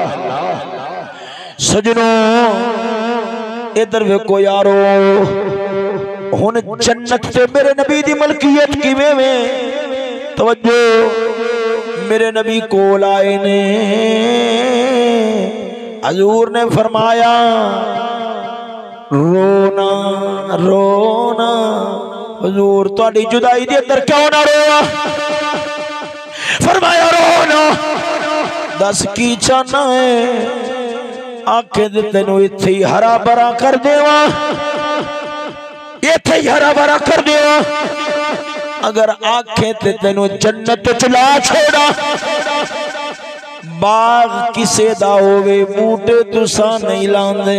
سجنوں ادھر ویکھو یارو ہن جنت تے میرے نبی دی ملکیت کیویں میں توجہ میرے نبی کول آئے نے حضور نے فرمایا رونا رونا حضور تہاڈی جدائی دے اندر کیوں نہ رویا فرمایا رونا دس کی چاہنا ہے آنکھیں دے تینوں ایتھے ہی ہرا بھرا کر دیواں ایتھے ہی ہرا بھرا کر دیواں اگر آنکھیں تے تینوں جنت چلا چھوڑا باغ کسے دا ہوئے بوٹے تساں نہیں لاندے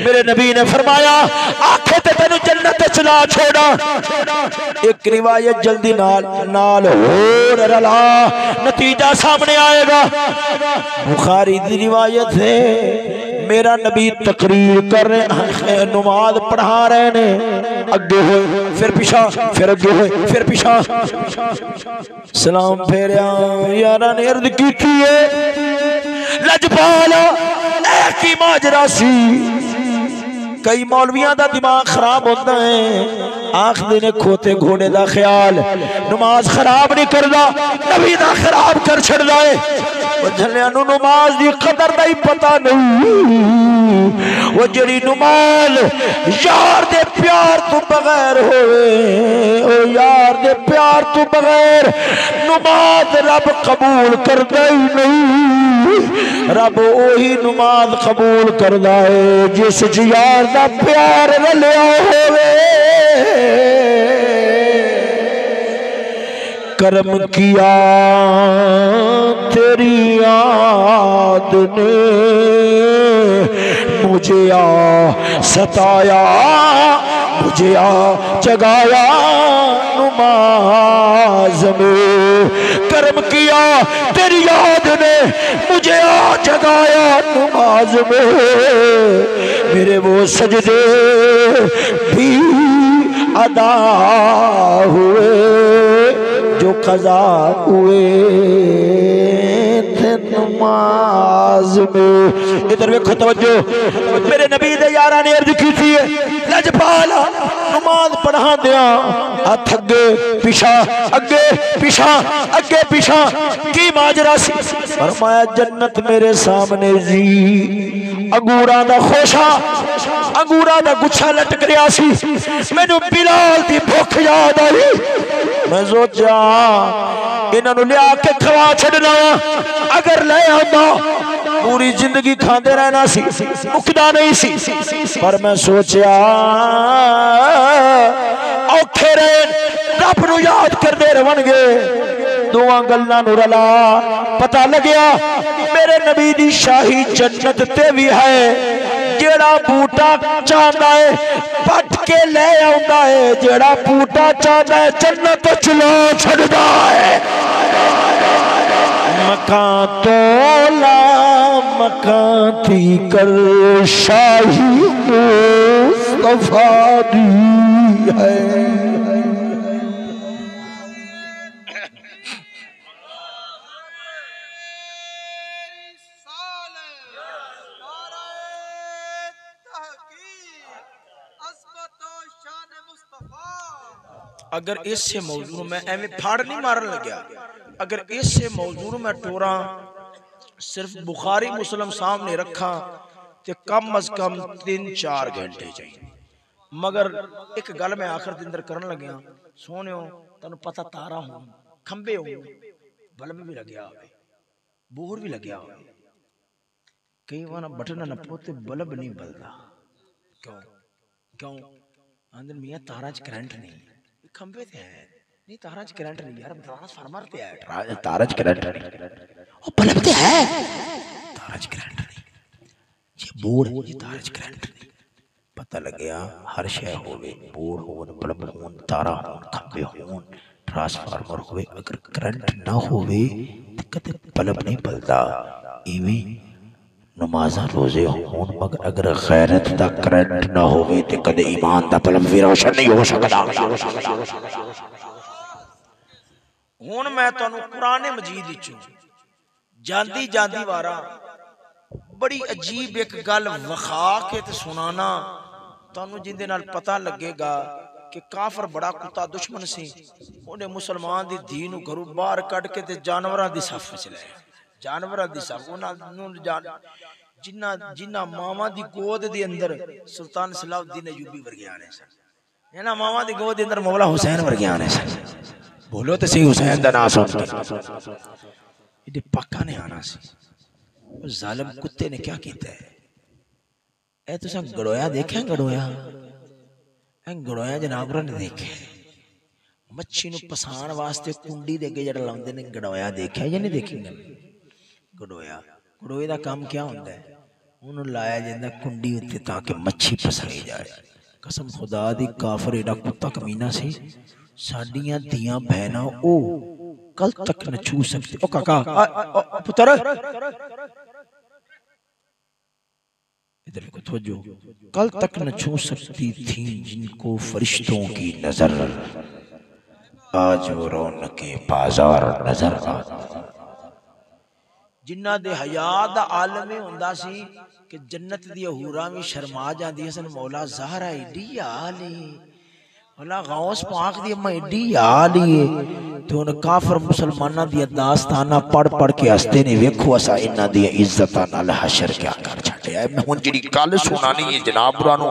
میرے نبی نے فرمایا آنکھیں تے تینوں جنت چلا چھوڑا ایک روایت جلدی نال ہور رلا نتیجہ سامنے آئے گا بخاری دی روایت ہے میرا نبی تقریر کر رہے ہیں نماز پڑھا رہے ہیں اگے ہوئے پھر پیچھا پھر اگے ہوئے پھر پیچھا سلام پھیریا یارہ نے عرض کی ہے لجپالا ایک ہی ماجرہ سی کئی مولویاں دا دماغ خراب ہوتا ہے آنکھ دینے کھوتے گھوڑے دا خیال نماز خراب نہیں کردہ نبی دا خراب کر چھڑ دائے وہ جھلیانو نماز دی قدر دا ہی پتا نہیں وہ جڑی نماز یار دے پیار تو بغیر ہوئے او یار دے پیار تو بغیر نماز رب قبول کردہ ہی نہیں رب وہی نماز قبول کردہ ہے جس یار دا پیار رلیا ہوئے کرم کیا تیری یاد نے مجھے ستایا مجھے جگایا نماز میں کرم کیا تیری یاد نے مجھے جگایا نماز میں میرے وہ سجدے بھی ادا ہوئے جو قضا ہوئے تھے نماز میں ادھر ویکھو توجہ میرے نبی دے یارہ نے عرض کی تھی لجپالا نماز پڑھا دیا ہاتھ اگے پیچھا اگے پیچھا اگے پیچھا کی ماجرا سی فرمایا جنت میرے سامنے زی انگوراں دا خوشا انگوراں دا گچھا لٹک رہا سی مینوں بلال دی بھوک یاد آئی میں سوچا انہاں نوں لیا کے کھوا چھڈنا اگر لے آندا پوری زندگی کھاندے رہنا سی مکدا نہیں سی پر میں سوچیا اوکھے رہن رب نو یاد کردے رہن گے دعا گلاں نو رلا پتہ لگیا میرے نبی دی شاہی جنت تے بھی ہے جیڑا بوٹا چاہتا ہے پٹ کے لے آتا ہے جیڑا بوٹا چاہتا ہے جنت چلو چھڑدا ہے مکان تولا مکان تھی کر شاہی مصطفیٰ دی ہے اگر اس سے موضوع میں ایویں پھاڑ نہیں مارن لگیا اگر اس سے موضوع میں ٹوراں صرف بخاری مسلم سامنے رکھا تے کم از کم 3-4 گھنٹے چاہیے مگر ایک گل میں آخر دن در کرن لگیا سونیو تانوں پتہ تارا ہوں کھمبے ہوں بلب بھی لگیا ہوئے بور بھی لگیا ہوئے کئی وانا بٹن نہ پوتے بلب نہیں بلدا کیوں اندر میاں تارا چ کرنٹ نہیں کھمبے تے ہیں نہیں تارا چ کرنٹ نہیں یار ٹرانسفارمر تے ہے تارا چ کرنٹ نہیں او بلب تے ہے تارا چ کرنٹ نہیں یہ بور یہ تارا چ کرنٹ نہیں پتہ لگیا ہر شے ہوے بور ہون بلب ہون تارا ہون کھمبے ہون ٹرانسفارمر ہوے اگر کرنٹ نہ ہوے تے کدے بلب نہیں بلدا ایویں نمازاں روزے ہون مگر اگر غیرت دا کرنٹ نہ ہوے تے کدے ایمان دا بلب بھی روشن نہیں ہو سکدا ہن میں تانوں قرآن مجید وچوں جاندی جاندی وارا بڑی عجیب ایک گل وخا کے تے سنانا تانوں جن دے نال پتہ لگے گا کہ کافر بڑا کتا دشمن سی اونے مسلمان دی دین نو گھروں باہر کڈ کے تے جانوراں دی صف وچ لے جانوراں دی صف انہاں جنہ ماواں دی گود دے اندر سلطان صلاح الدین ایوبی ورگے آنے سن انہاں ماواں دی گود دے اندر مولا حسین ورگے آنے سن بولو تے سی حسین دا نام سن کے ایڈے پاکاں نے آنا سی ظالم کتے نے کیا کیتا ہے اے تساں گڑویا دیکھیں گڑویا اے گڑویا جناب نے دیکھے مچھی نو پسان واسطے کنڈی دے کے جڑا لاوندے نے گڑویا دیکھیا یا نہیں دیکھی گل گڑویا گڑوے دا کام کیا ہوندا ہے انہوں لایا جاندا کنڈی تے تاکہ مچھی پسائی جائے قسم خدا دی کافر ایڈا کتا کمینہ سی ساڈیاں دیاں بہناں او کل تک نہ چھو سکتے او کاکا پتر ادھر کو توجہ کل تک نہ چھو سکتی تھی جن کو فرشتوں کی نظر آج وہ رونق بازار نظر آتی جنہ دے حیاء دا عالم ہوندا سی کہ جنت دی حوراں وی شرما جاندی سن مولا زہرا ایڈی عالی مولا غوث پاک دی اما ایڈی عالی تو ان کافر مسلماناں دی داستاناں پڑھ پڑھ کے ہستے نے ویکھو اسا انہاں دی عزتاں نال حشر کیا کر چھڈیا ہے میں ہن جڑی گل سنانی ہے جناب برانو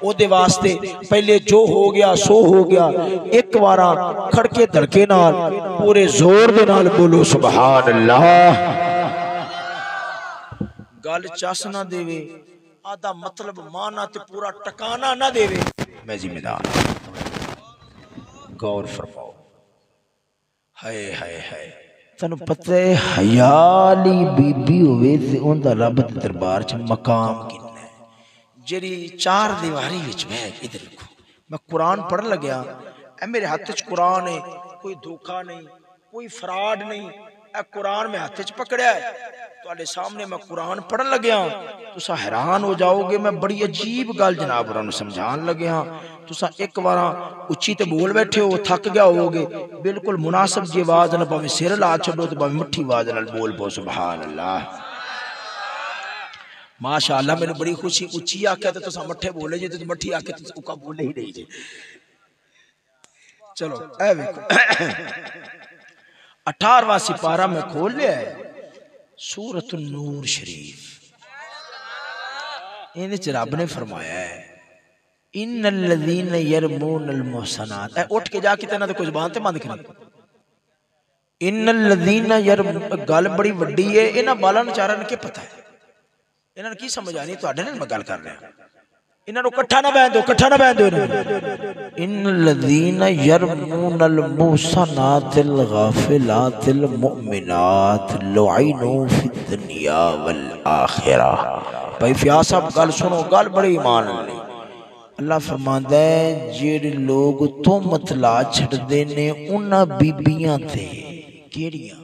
او دے واسطے پہلے جو ہو گیا سو ہو گیا ایک وارا کھڑکے دھڑکے نال پورے زور دے نال بولو سبحان اللہ گل چس نہ دے آدھا مطلب مانا تے پورا ٹکانا نہ دے میں ذمہ دار غور فرماؤ ہائے ہائے ہائے تانوں پتہ ہے حیالی بی بی ہوئے تے اون دا رب دے دربار چ مقام کنا ہے جڑی چار دیواری وچ میں ادھر رکھو میں قرآن پڑھن لگیا اے میرے ہاتھ وچ قرآن ہے کوئی دھوکا نہیں کوئی فراڈ نہیں اے قرآن میں ہاتھ وچ پکڑیا ہے تواڈے سامنے میں قرآن پڑھن لگیا تسا حیران ہو جاؤ گے میں بڑی عجیب گل جناب انہاں نوں سمجھان لگیا تسا ایک وارا اچھی تے بول بیٹھے ہو تھک گیا ہوگے بالکل مناسب جی آواز نہ پاویں سر لا چھڈو تے پاویں مٹھی آواز نال بول پو سبحان اللہ ماشاءاللہ میں بڑی خوشی اچھی آکھیا تے تسا مٹھے بولے جے تے مٹھی آکھے تے اوکا بولے ہی نہیں جے چلو اے ویکھو 18واں سپارہ میں کھول لیا ہے سورۃ النور شریف ان وچ رب نے فرمایا ہے ان الذین یرمون المحصنات اے اٹھ کے جا کے تے نہ کوئی زبان تے بند کریں ان الذین یرمون گل بڑی وڈی ہے انہاں بالاں نچارن کے پتہ ہے انہوں نے کی سمجھ آنی تو آڈے میں گل کر رہے ہیں انہوں نے کٹھا نہ بہن دو کٹھا نہ بہن دو ان الذین یرمون المحصنات الغافلات المؤمنات لعنوا فی الدنیا والآخرہ. بھائی فیاض صاحب گل سنو گل بڑی ایمان لی. اللہ فرماندا ہے جڑے لوگ تہمت لا چھڑدے نے انہاں بیبیاں تے کیڑیاں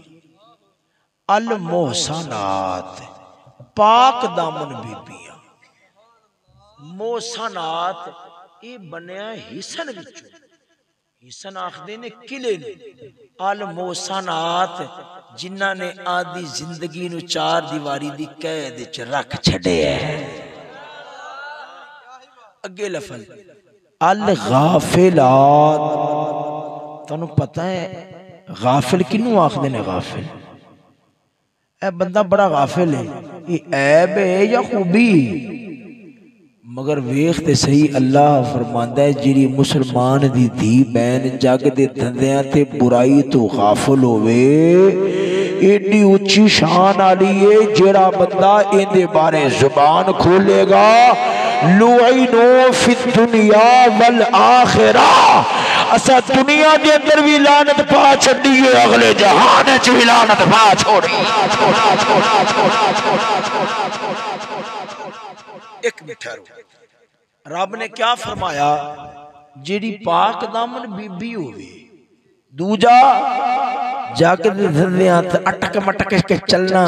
المحصنات پاک دامن بیبیاں. محصنات یہ بنیا حسن وچوں حسن آخدے نے قلعے نے. المحصنات جنہاں نے آدھی زندگی نو چار دیواری دی قید وچ رکھ چھڈے ہے. اگے لفظ الغافلات. تانوں پتہ ہے غافل کنوں آخدے نے؟ غافل اے بندہ بڑا غافل ہے یہ عیب ہے یا خوبی؟ مگر ویخ تے صحیح اللہ فرماندا ہے جیڑی مسلمان دی دھی بہن جگ دے دھندیاں تے برائی تو غافل ہوئے ایڈی اچھی شان آلی ہے جیڑا بندہ ان دے بارے زبان کھولے گا لعنوا فی الدنیا والآخرہ. اسا دنیا دے اندر بھی لعنت پا چھڈیے اگلے جہان وچ بھی لعنت پا چھوڑی. ایک منٹ رب نے کیا فرمایا جیڑی پاک دامن بی بی ہوئے دوجا جا کے دھندیاں اٹک مٹک کے چلنا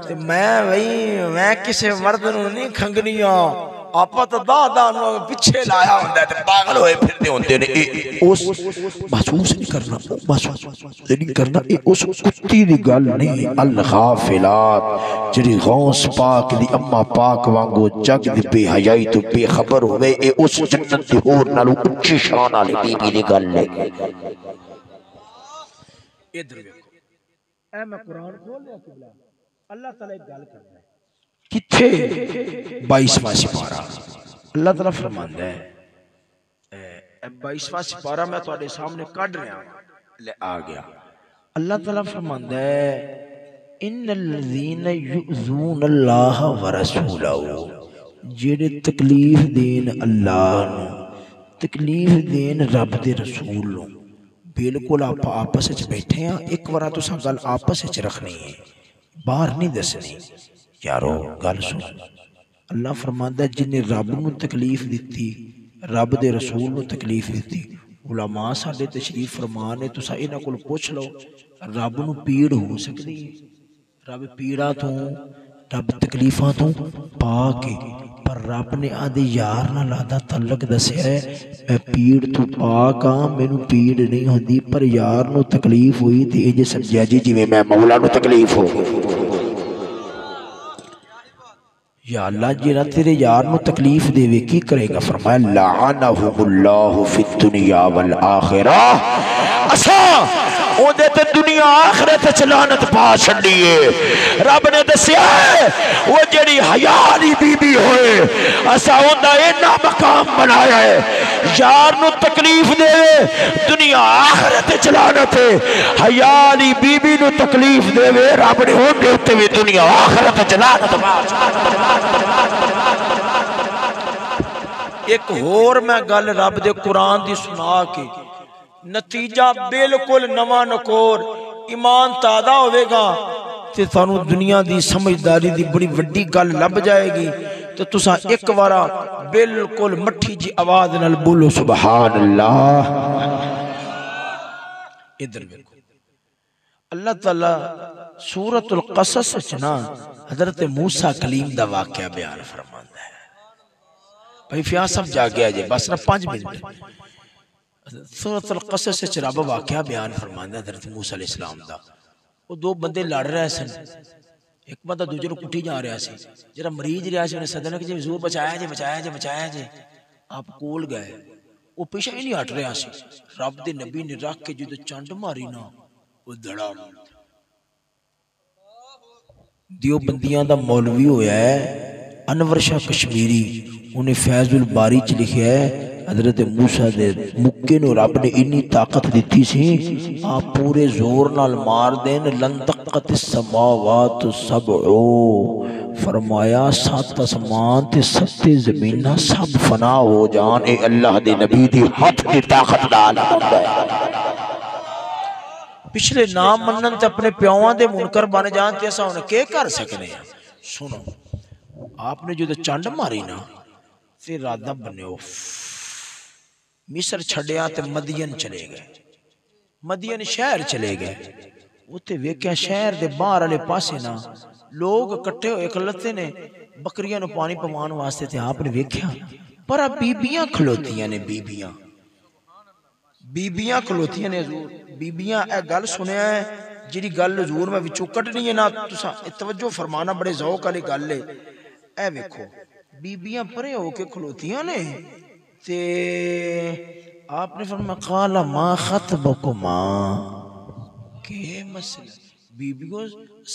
تے میں کسے مرد نو نہیں کھنگنیاں آپا تو دا پیچھے لایا ہوندہ ہے تے پاگل ہوئے پھرتے ہوندے نے. اس محسوس نہیں کرنا محسوس نہیں کرنا اس کتی دی گل نہیں. الغافلات جڑی غوث پاک دی اما پاک وانگو جگ دی بے حیائی تو بے خبر ہوئے اس جنت دی ہور نالو اچھی شان والی بی بی دی گل ہے. ادھر دیکھو اے میں قرآن کھول لیا قبلہ اللہ تعالیٰ ایک گل کرنا ہے کتھے 22واں سپارہ اللہ تعالیٰ فرماندا ہے 22واں سپارہ میں تواڈے سامنے کڈ رہا لے آ گیا. اللہ تعالیٰ فرماندا ہے ان الذین یؤذون اللہ ورسولہ جڑے تکلیف دین اللہ نو تکلیف دین رب دے رسول نو. بالکل آپ آپس وچ بیٹھے ہیں ایک بار تساں گل آپس وچ رکھنی ہے باہر نہیں دسنی. یارو گل سن اللہ فرماندا ہے جن نے رب نو تکلیف دیتی رب دے رسول نو تکلیف دیتی. علماء ساڈے تشریف فرمان ہے تساں انہاں کول پوچھ لو رب نو پیڑ ہو سکدی ہے؟ رب پیڑا تو رب تکلیفاں تو پاک ہے پر رب نے آدھے یار نہ لادا تعلق دسیا ہے میں پیڑ تو پاک ہاں مینوں پیڑ نہیں ہوندی پر یار نو تکلیف ہوئی تے اے جے سمجھیا جی جویں میں مولا نو تکلیف ہو. یا اللہ جیڑا تیرے یار نو تکلیف دے وے کی کرے گا؟ فرمایا لعنہم اللہ فی الدنیا والآخرہ. اسا او دے تے دنیا آخرت وچ لعنت پا چھڈیے. رب نے دسیا ہے وہ جڑی حیا والی بی بی ہوئے اسا اوندا اینا مقام بنایا ہے یار نو تکلیف دے دنیا آخرت وچ لعنت ہے. حیا والی بی بی نو تکلیف دے رب نے اون دے تے وی دنیا آخرت وچ لعنت پا. ایک اور میں گل رب دے قرآن دی سنا کے نتیجہ بالکل نواں نکور ایمان تازہ ہوئے گا تے تانوں دنیا دی سمجھداری دی بڑی وڈی گل لب جائے گی. تو تساں ایک وارا بالکل مٹھی جی آواز نال بولو سبحان اللہ. ادھر دیکھو اللہ تعالی سورۃ القصص وچ نا حضرت موسیٰ کلیم دا واقعہ بیان فرماندا ہے. بھائی فیاض صاحب جا گیا جی بس نا 5 منٹ. سورۃ القصص وچ رب واقعہ بیان فرماندا حضرت موسیٰ علیہ السلام دا. وہ دو بندے لڑ رہے سن ایک بندہ دوجے نو کٹی جا رہا سی جڑا مریض رہا سی انہیں سدنا کہ جی حضور بچایا جی بچایا جی بچایا جی. آپ کول گئے وہ پیچھے ہی نہیں ہٹ رہا سی. رب دے نبی نے رکھ کے جدوں چنڈ ماری نا وہ دھڑا دیو بندیاں دا مولوی ہویا ہے انور شاہ کشمیری انہیں فیض الباری چ لکھیا ہے حضرت موسیٰ دے مکے نو رب نے انی طاقت دیتی سی آپ پورے زور نال مار دین لن انشقت السماوات السبع، فرمایا 7 آسمان تے 7 زمیناں سب فنا ہو جان، اے اللہ دے نبی دی ہاتھ دی طاقت نال ہوندا ہے۔ پچھلے نام منن تے اپنے پیواں دے منکر بن جان تے اساں ہن کی کر سکنے ہیں؟ سنو، آپ نے جو چنڈ ماری نا تے ارادہ بنیو، مصر چھڑیا تے مدین چلے گئے، مدین شہر چلے گئے، اتے ویکھیا شہر دے باہر والے پاسے نا لوگ کٹھے ہوئے کھلوتے نے بکریاں نو پانی پوان واسطے، تے آپ نے ویکھیا پر بیبیاں کھلوتیاں نے، بیبیاں کھلوتیاں نے۔ حضور بیبیاں اے گل سنیا ہے جیڑی گل حضور میں وچوں کڈنی ہے نا، تساں توجہ فرمانا، بڑے ذوق والی گل ہے۔ اے ویکھو بیبیاں پرے ہو کے کھلوتیاں نے تے آپ نے فرمایا قال ما خطبکما، کہ مسئلہ بیبیوں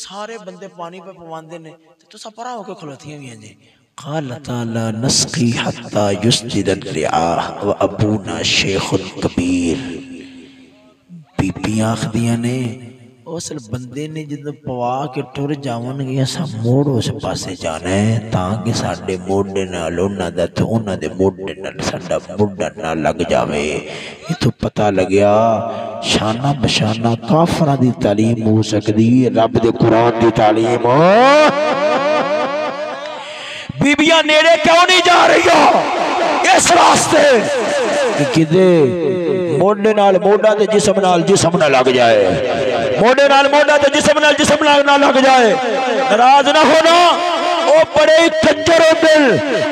سارے بندے پانی پہ پواندے نے تو سا پرا ہو کے کھلوتیاں بھی ہیں جی۔ قالت لا نسقی حتی یسجد الرعاء وابونا شیخ کبیر، بیبیاں آخدیاں نے اصل بندے نے جدو پوا کے ٹر جاون گیا سا موڑ اس پاسے جانا ہے تاکہ ساڈے موڈے نال انہاں دا تے انہاں دے موڈے نال ساڈا موڈا نہ لگ جاوے۔ یہ تو پتہ لگیا شانہ بشانہ کافراں دی تعلیم ہو سکدی، رب دے قرآن دی تعلیم ہو۔ بیبیاں نیڑے کیوں نہیں جا رہی ہو؟ اس راستے کہ کدے موڈے نال موڈا تے جسم نہ لگ جائے، موڈے نال موڈا تے جسم نہ لگ جائے۔ ناراض نہ ہونا، او بڑے کنجر دل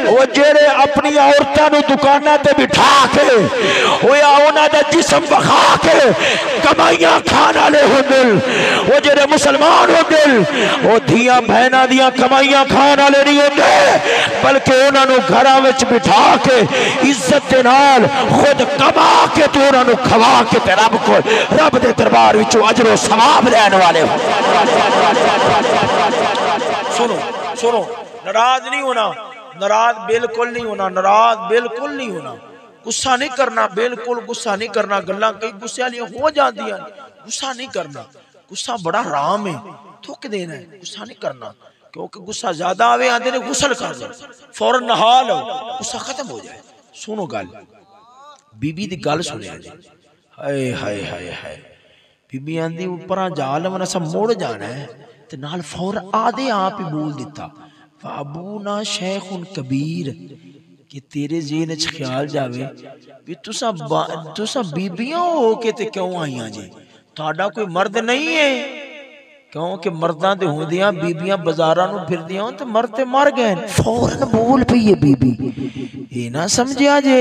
او جڑے اپنی عورتاں نو دکاناں تے بٹھا کے ہویا انہاں دا جسم بخا کے کمائیاں کھان والے ہوندے، او جڑے مسلمان ہوندے او دھیاں بہناں دیاں کمائیاں کھان والے نہیں ہوندے، بلکہ انہاں نو گھراں وچ بٹھا کے عزت دے نال خود کما کے تے انہاں نو کھوا کے تے رب دے دربار وچوں اجر و ثواب لین والے۔ سنو ناراض نہیں ہونا، ناراض بالکل نہیں ہونا، ناراض بالکل نہیں ہونا، غصہ نہیں کرنا، بالکل غصہ نہیں کرنا۔ گلاں کئی غصے والی ہو جاندیاں، غصہ نہیں کرنا، غصہ بڑا حرام ہے، تھوک دینا ہے، غصہ نہیں کرنا، کیونکہ غصہ زیادہ آوے آندے نے غسل کر لو، فوراً نہا لو، غصہ ختم ہو جائے۔ سنو گل، بی بی دی گل سنیا جی، ہائے ہائے ہائے ہائے، بی بی آندی اوپراں جا لو سا موڑ جانا ہے تے نال فور آدھے آپ ہی بول دیتا فابونا شیخ کبیر، کہ تیرے ذہن وچ خیال جاوے بھی تساں بیبیاں ہو کے تے کیوں آئیاں جی؟ تہاڈا کوئی مرد نہیں ہے؟ کیونکہ مرداں دے ہوندیاں بیبیاں بازاراں نو پھردیاں تے مرد تے مر گئے، فوراً بول پئی ہے بی بی، اے نہ سمجھیا جے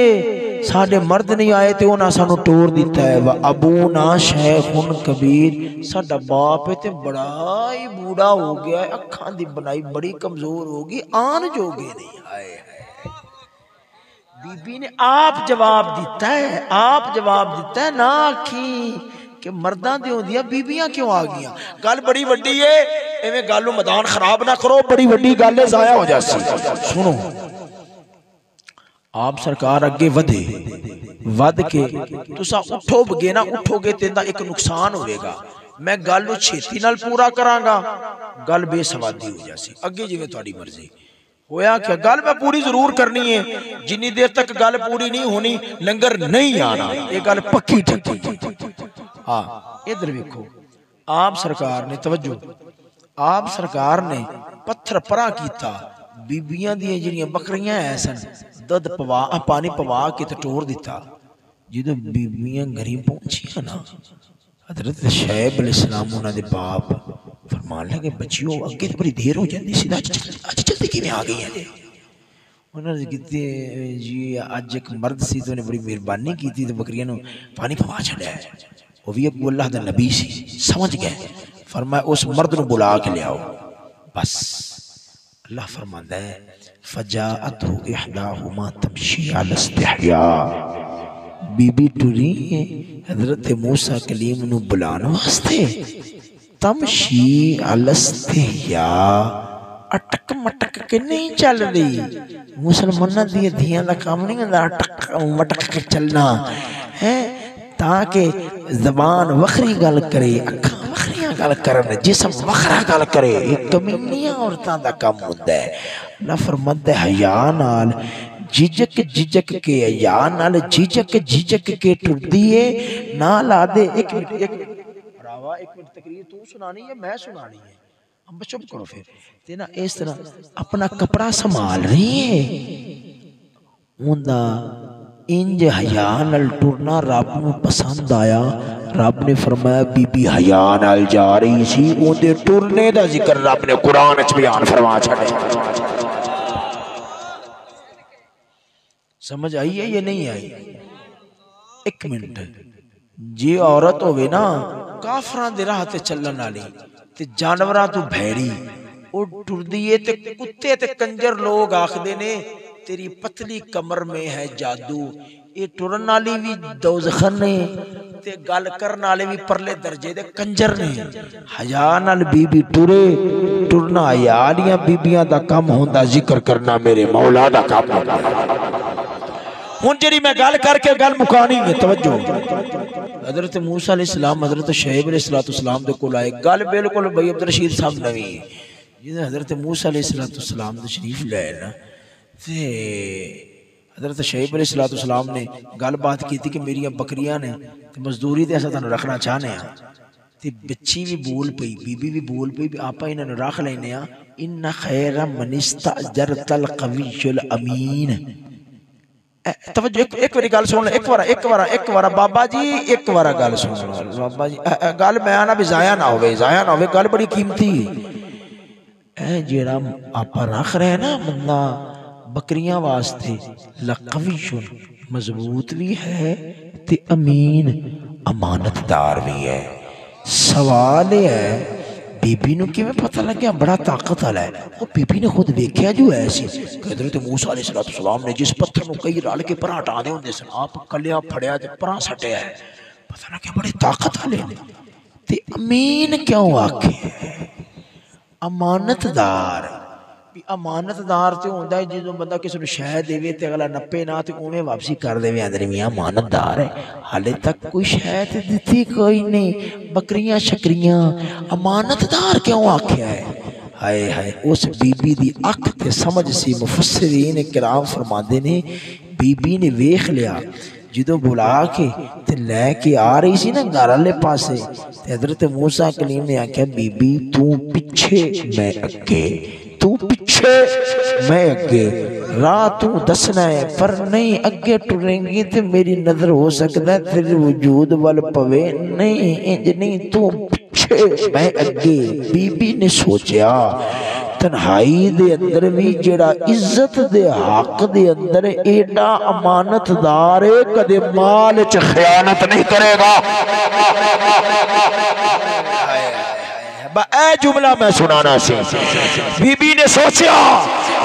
ساڈے مرد نہیں آئے تے انہاں سانو ٹور دیتا ہے۔ ابونا شیخ کبیر، ساڈا باپ ہے تے بڑا ہی بوڑھا ہو گیا ہے، اکھاں دی بنائی بڑی کمزور ہوگی، آن جوگے نہیں۔ ہائے بی بی نے آپ جواب دیتا ہے، آپ جواب دیتا ہے، نہ آکھی کہ مرداں دے ہوندیاں بیبیاں کیوں آ گیاں؟ گل بڑی وڈی ہے، ایویں گالو میدان خراب نہ کرو، بڑی وڈی گل ہے، ضائع ہو جاسی۔ سنو آپ سرکار اگے ودے، ود کے تساں اٹھو گے نا، اٹھو گے تے ایک نقصان ہوئے گا، میں گل نو چھیتی نال پورا کراں گا، گل بے سوادی ہو جاسی، اگے جویں تہاڈی مرضی۔ ہویا کیا گل میں پوری ضرور کرنی ہے، جنی دیر تک گل پوری نہیں ہونی لنگر نہیں آنا، یہ گل پکی ٹھکی۔ ہاں ادھر ویکھو، آپ سرکار نے توجہ، آپ سرکار نے پتھر پرا کیتا، بیبیاں دیاں جڑیاں بکریاں ایسن دد پوا پانی پوا کے تے ٹور دیتا۔ جدو بیبیاں گھری پہنچیاں نا، حضرت شعیب علیہ السلام انہاں دے باپ فرمان لگے بچیو اگے تے بڑی دیر ہو جاندی سی، اج جلدی کیویں آ گئی ہیں؟ انہوں نے کہتے جی اج ایک مرد سی تو نے بڑی مہربانی کی تھی تو بکریاں نو پانی پوا چھڑیا ہے، وہ بھی ابو اللہ دا نبی سی، سمجھ گئے، فرمایا اس مرد نو بلا کے لے آؤ۔ بس اللہ فرماندا ہے فجاءته احداهما تمشي على استحياء، بی بی ٹری حضرت موسیٰ کلیم نو بلان واسطے، تمشی علی استحیاء، اٹک مٹک کے نہیں چل رہی۔ مسلمانہ دیئے دھیاں دا کام نہیں ہے اٹک مٹک کے چلنا ہے، تاکہ زبان وخری گل کرے، اکھاں وخریاں گل کرن جسم وکھرا گل کرے یہ کمینیاں عورتاں دا کم ہوندا ہے اللہ فرماتا ہے حیا نال جھجک جھجک کے حیا نال جھجک جھجک کے ٹردی ہے نال آدے ایک منٹ راوا ایک منٹ تقریر تو سنانی ہے میں سنانی ہے ہم چپ کرو پھر تینا اس طرح اپنا کپڑا سنبھال رہی ہے اوندا انج حیا نال ٹرنا رب نو پسند آیا رب نے فرمایا بی بی حیا نال جا رہی سی اون دے ٹرنے دا ذکر رب نے قرآن وچ بیان فرما چھڈیا سمجھ آئی ہے یا نہیں آئی ایک منٹ جی عورت ہوئے نا کافراں دے راہ تے چلن والی تے جانوراں تو بھیڑی او ٹردی ہے تے کتے تے کنجر لوگ آکھدے نے تیری پتلی کمر میں ہے جادو اے ٹرن والی بھی دوزخن نے تے گل کرن والے بھی پرلے درجے دے کنجر نے حیا نال بی بی ٹرے ٹرنا حیا والیاں بیبییاں دا کم ہوندا ذکر کرنا میرے مولا دا کم ہوندا ہن جڑی میں گل کر کے گل مکانی ہے توجہ حضرت موسیٰ علیہ السلام حضرت شعیب علیہ السلام دے کول آئے گل بالکل بھائی عبدالرشید صاحب نوی جس حضرت موسیٰ علیہ السلام دے شریف لائے نا تے حضرت شعیب علیہ السلام نے گل بات کی تھی کہ میری بکریاں نے مزدوری تے ایسا تانوں رکھنا چاہنے ہیں تے بچی بھی بول پئی بی بی بھی بول پئی آپا انہاں نوں رکھ لینے ہاں ان خیر من استاجرت القوی الامین توجہ ایک باری گل سن ایک بار بابا جی ایک بار گل سن بابا جی گل میں آنا بھی ضائع نہ ہوئے گل بڑی قیمتی اے جیڑا آپا رکھ رہے نا بندہ بکریاں واسطے لقوی مضبوط بھی ہے تے امین امانت دار بھی ہے سوال ہے بی بی نو کی میں پتہ لگیا بڑا طاقت والا ہے وہ بی بی نے خود دیکھیا جو ایسی حضرت موسیٰ علیہ السلام نے جس پتھر نو کئی رال کے پرا ہٹا دے ہوندے سن آپ کلیاں پھڑیا تے پرا سٹیا ہے پتہ لگیا بڑی طاقت والے تے امین کیوں آکھے امانت دار امانت دار تے ہوندا ہے جدوں بندہ کسی نوں شے دے تے اگلا نپے نہ تے اوویں واپسی کر دے اندر میاں امانت دار ہے حالے تک کوئی شے تے دتی کوئی نہیں بکریاں شکریاں امانت دار کیوں آکھیا ہے ہائے ہائے اس بی بی دی اکھ تے سمجھ سی مفسرین کرام فرماندے نے بی بی نے ویکھ لیا جدوں بلا کے تے لے کے آ رہی سی نا گھر والے پاسے تے حضرت موسیٰ کلیم نے آکھیا بی بی تو پیچھے میں اگے تو پیچھے میں اگے راہ تو دسنا ہے پر نہیں اگے ٹریں گی تے میری نظر ہو سکتا ہے تیرے وجود وال پوے نہیں انج نہیں تو پیچھے میں اگے بی بی نے سوچیا تنہائی دے اندر بھی جڑا عزت دے حق دے اندر ایڈا امانت دار ہے کدے مال چ خیانت نہیں کرے گا اے جملہ میں سنانا سی بی بی نے سوچیا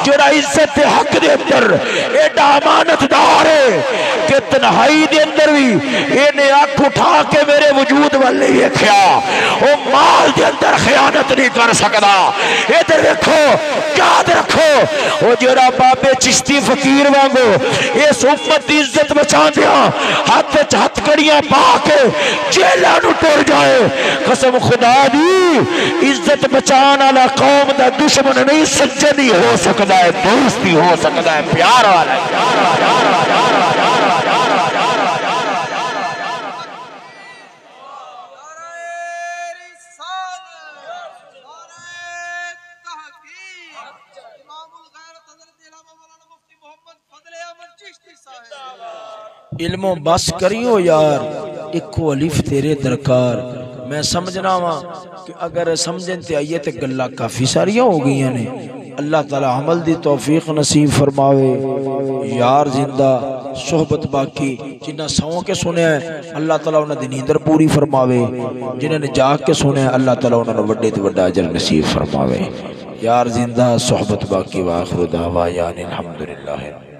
جڑا عزت دے حق دے اندر ایڈا امانت دار ہے کہ تنہائی دے اندر بھی انہیں آنکھ اٹھا کے میرے وجود والے ویکھیا او مال دے اندر خیانت نہیں کر سکدا ادھر دیکھو یاد رکھو او جڑا بابے چشتی فقیر وانگو اس امت دی عزت بچاندیا ہاتھ وچ ہتھ کڑیاں پا کے جیلاں نوں ٹر جائے قسم خدا دی عزت بچان والا قوم دا دشمن نہیں سجن ہی ہو سکتا ہے دوست ہی ہو سکتا ہے پیار والا علم و بس کریو یار ایکو الف تیرے درکار میں سمجھنا ہاں کہ اگر سمجھن تے آئیے تے گلہ کافی ساریاں ہو گئی ہیں اللہ تعالی عمل دی توفیق نصیب فرماوے یار زندہ صحبت باقی جنہ سو کے سنے ہیں اللہ تعالی انہاں دی نیندر پوری فرماوے جنہاں نے جاگ کے سنے ہیں اللہ تعالی انہاں نوں وڈے تے وڈا اجر نصیب فرماوے یار زندہ صحبت باقی واخر دعوانا الحمدللہ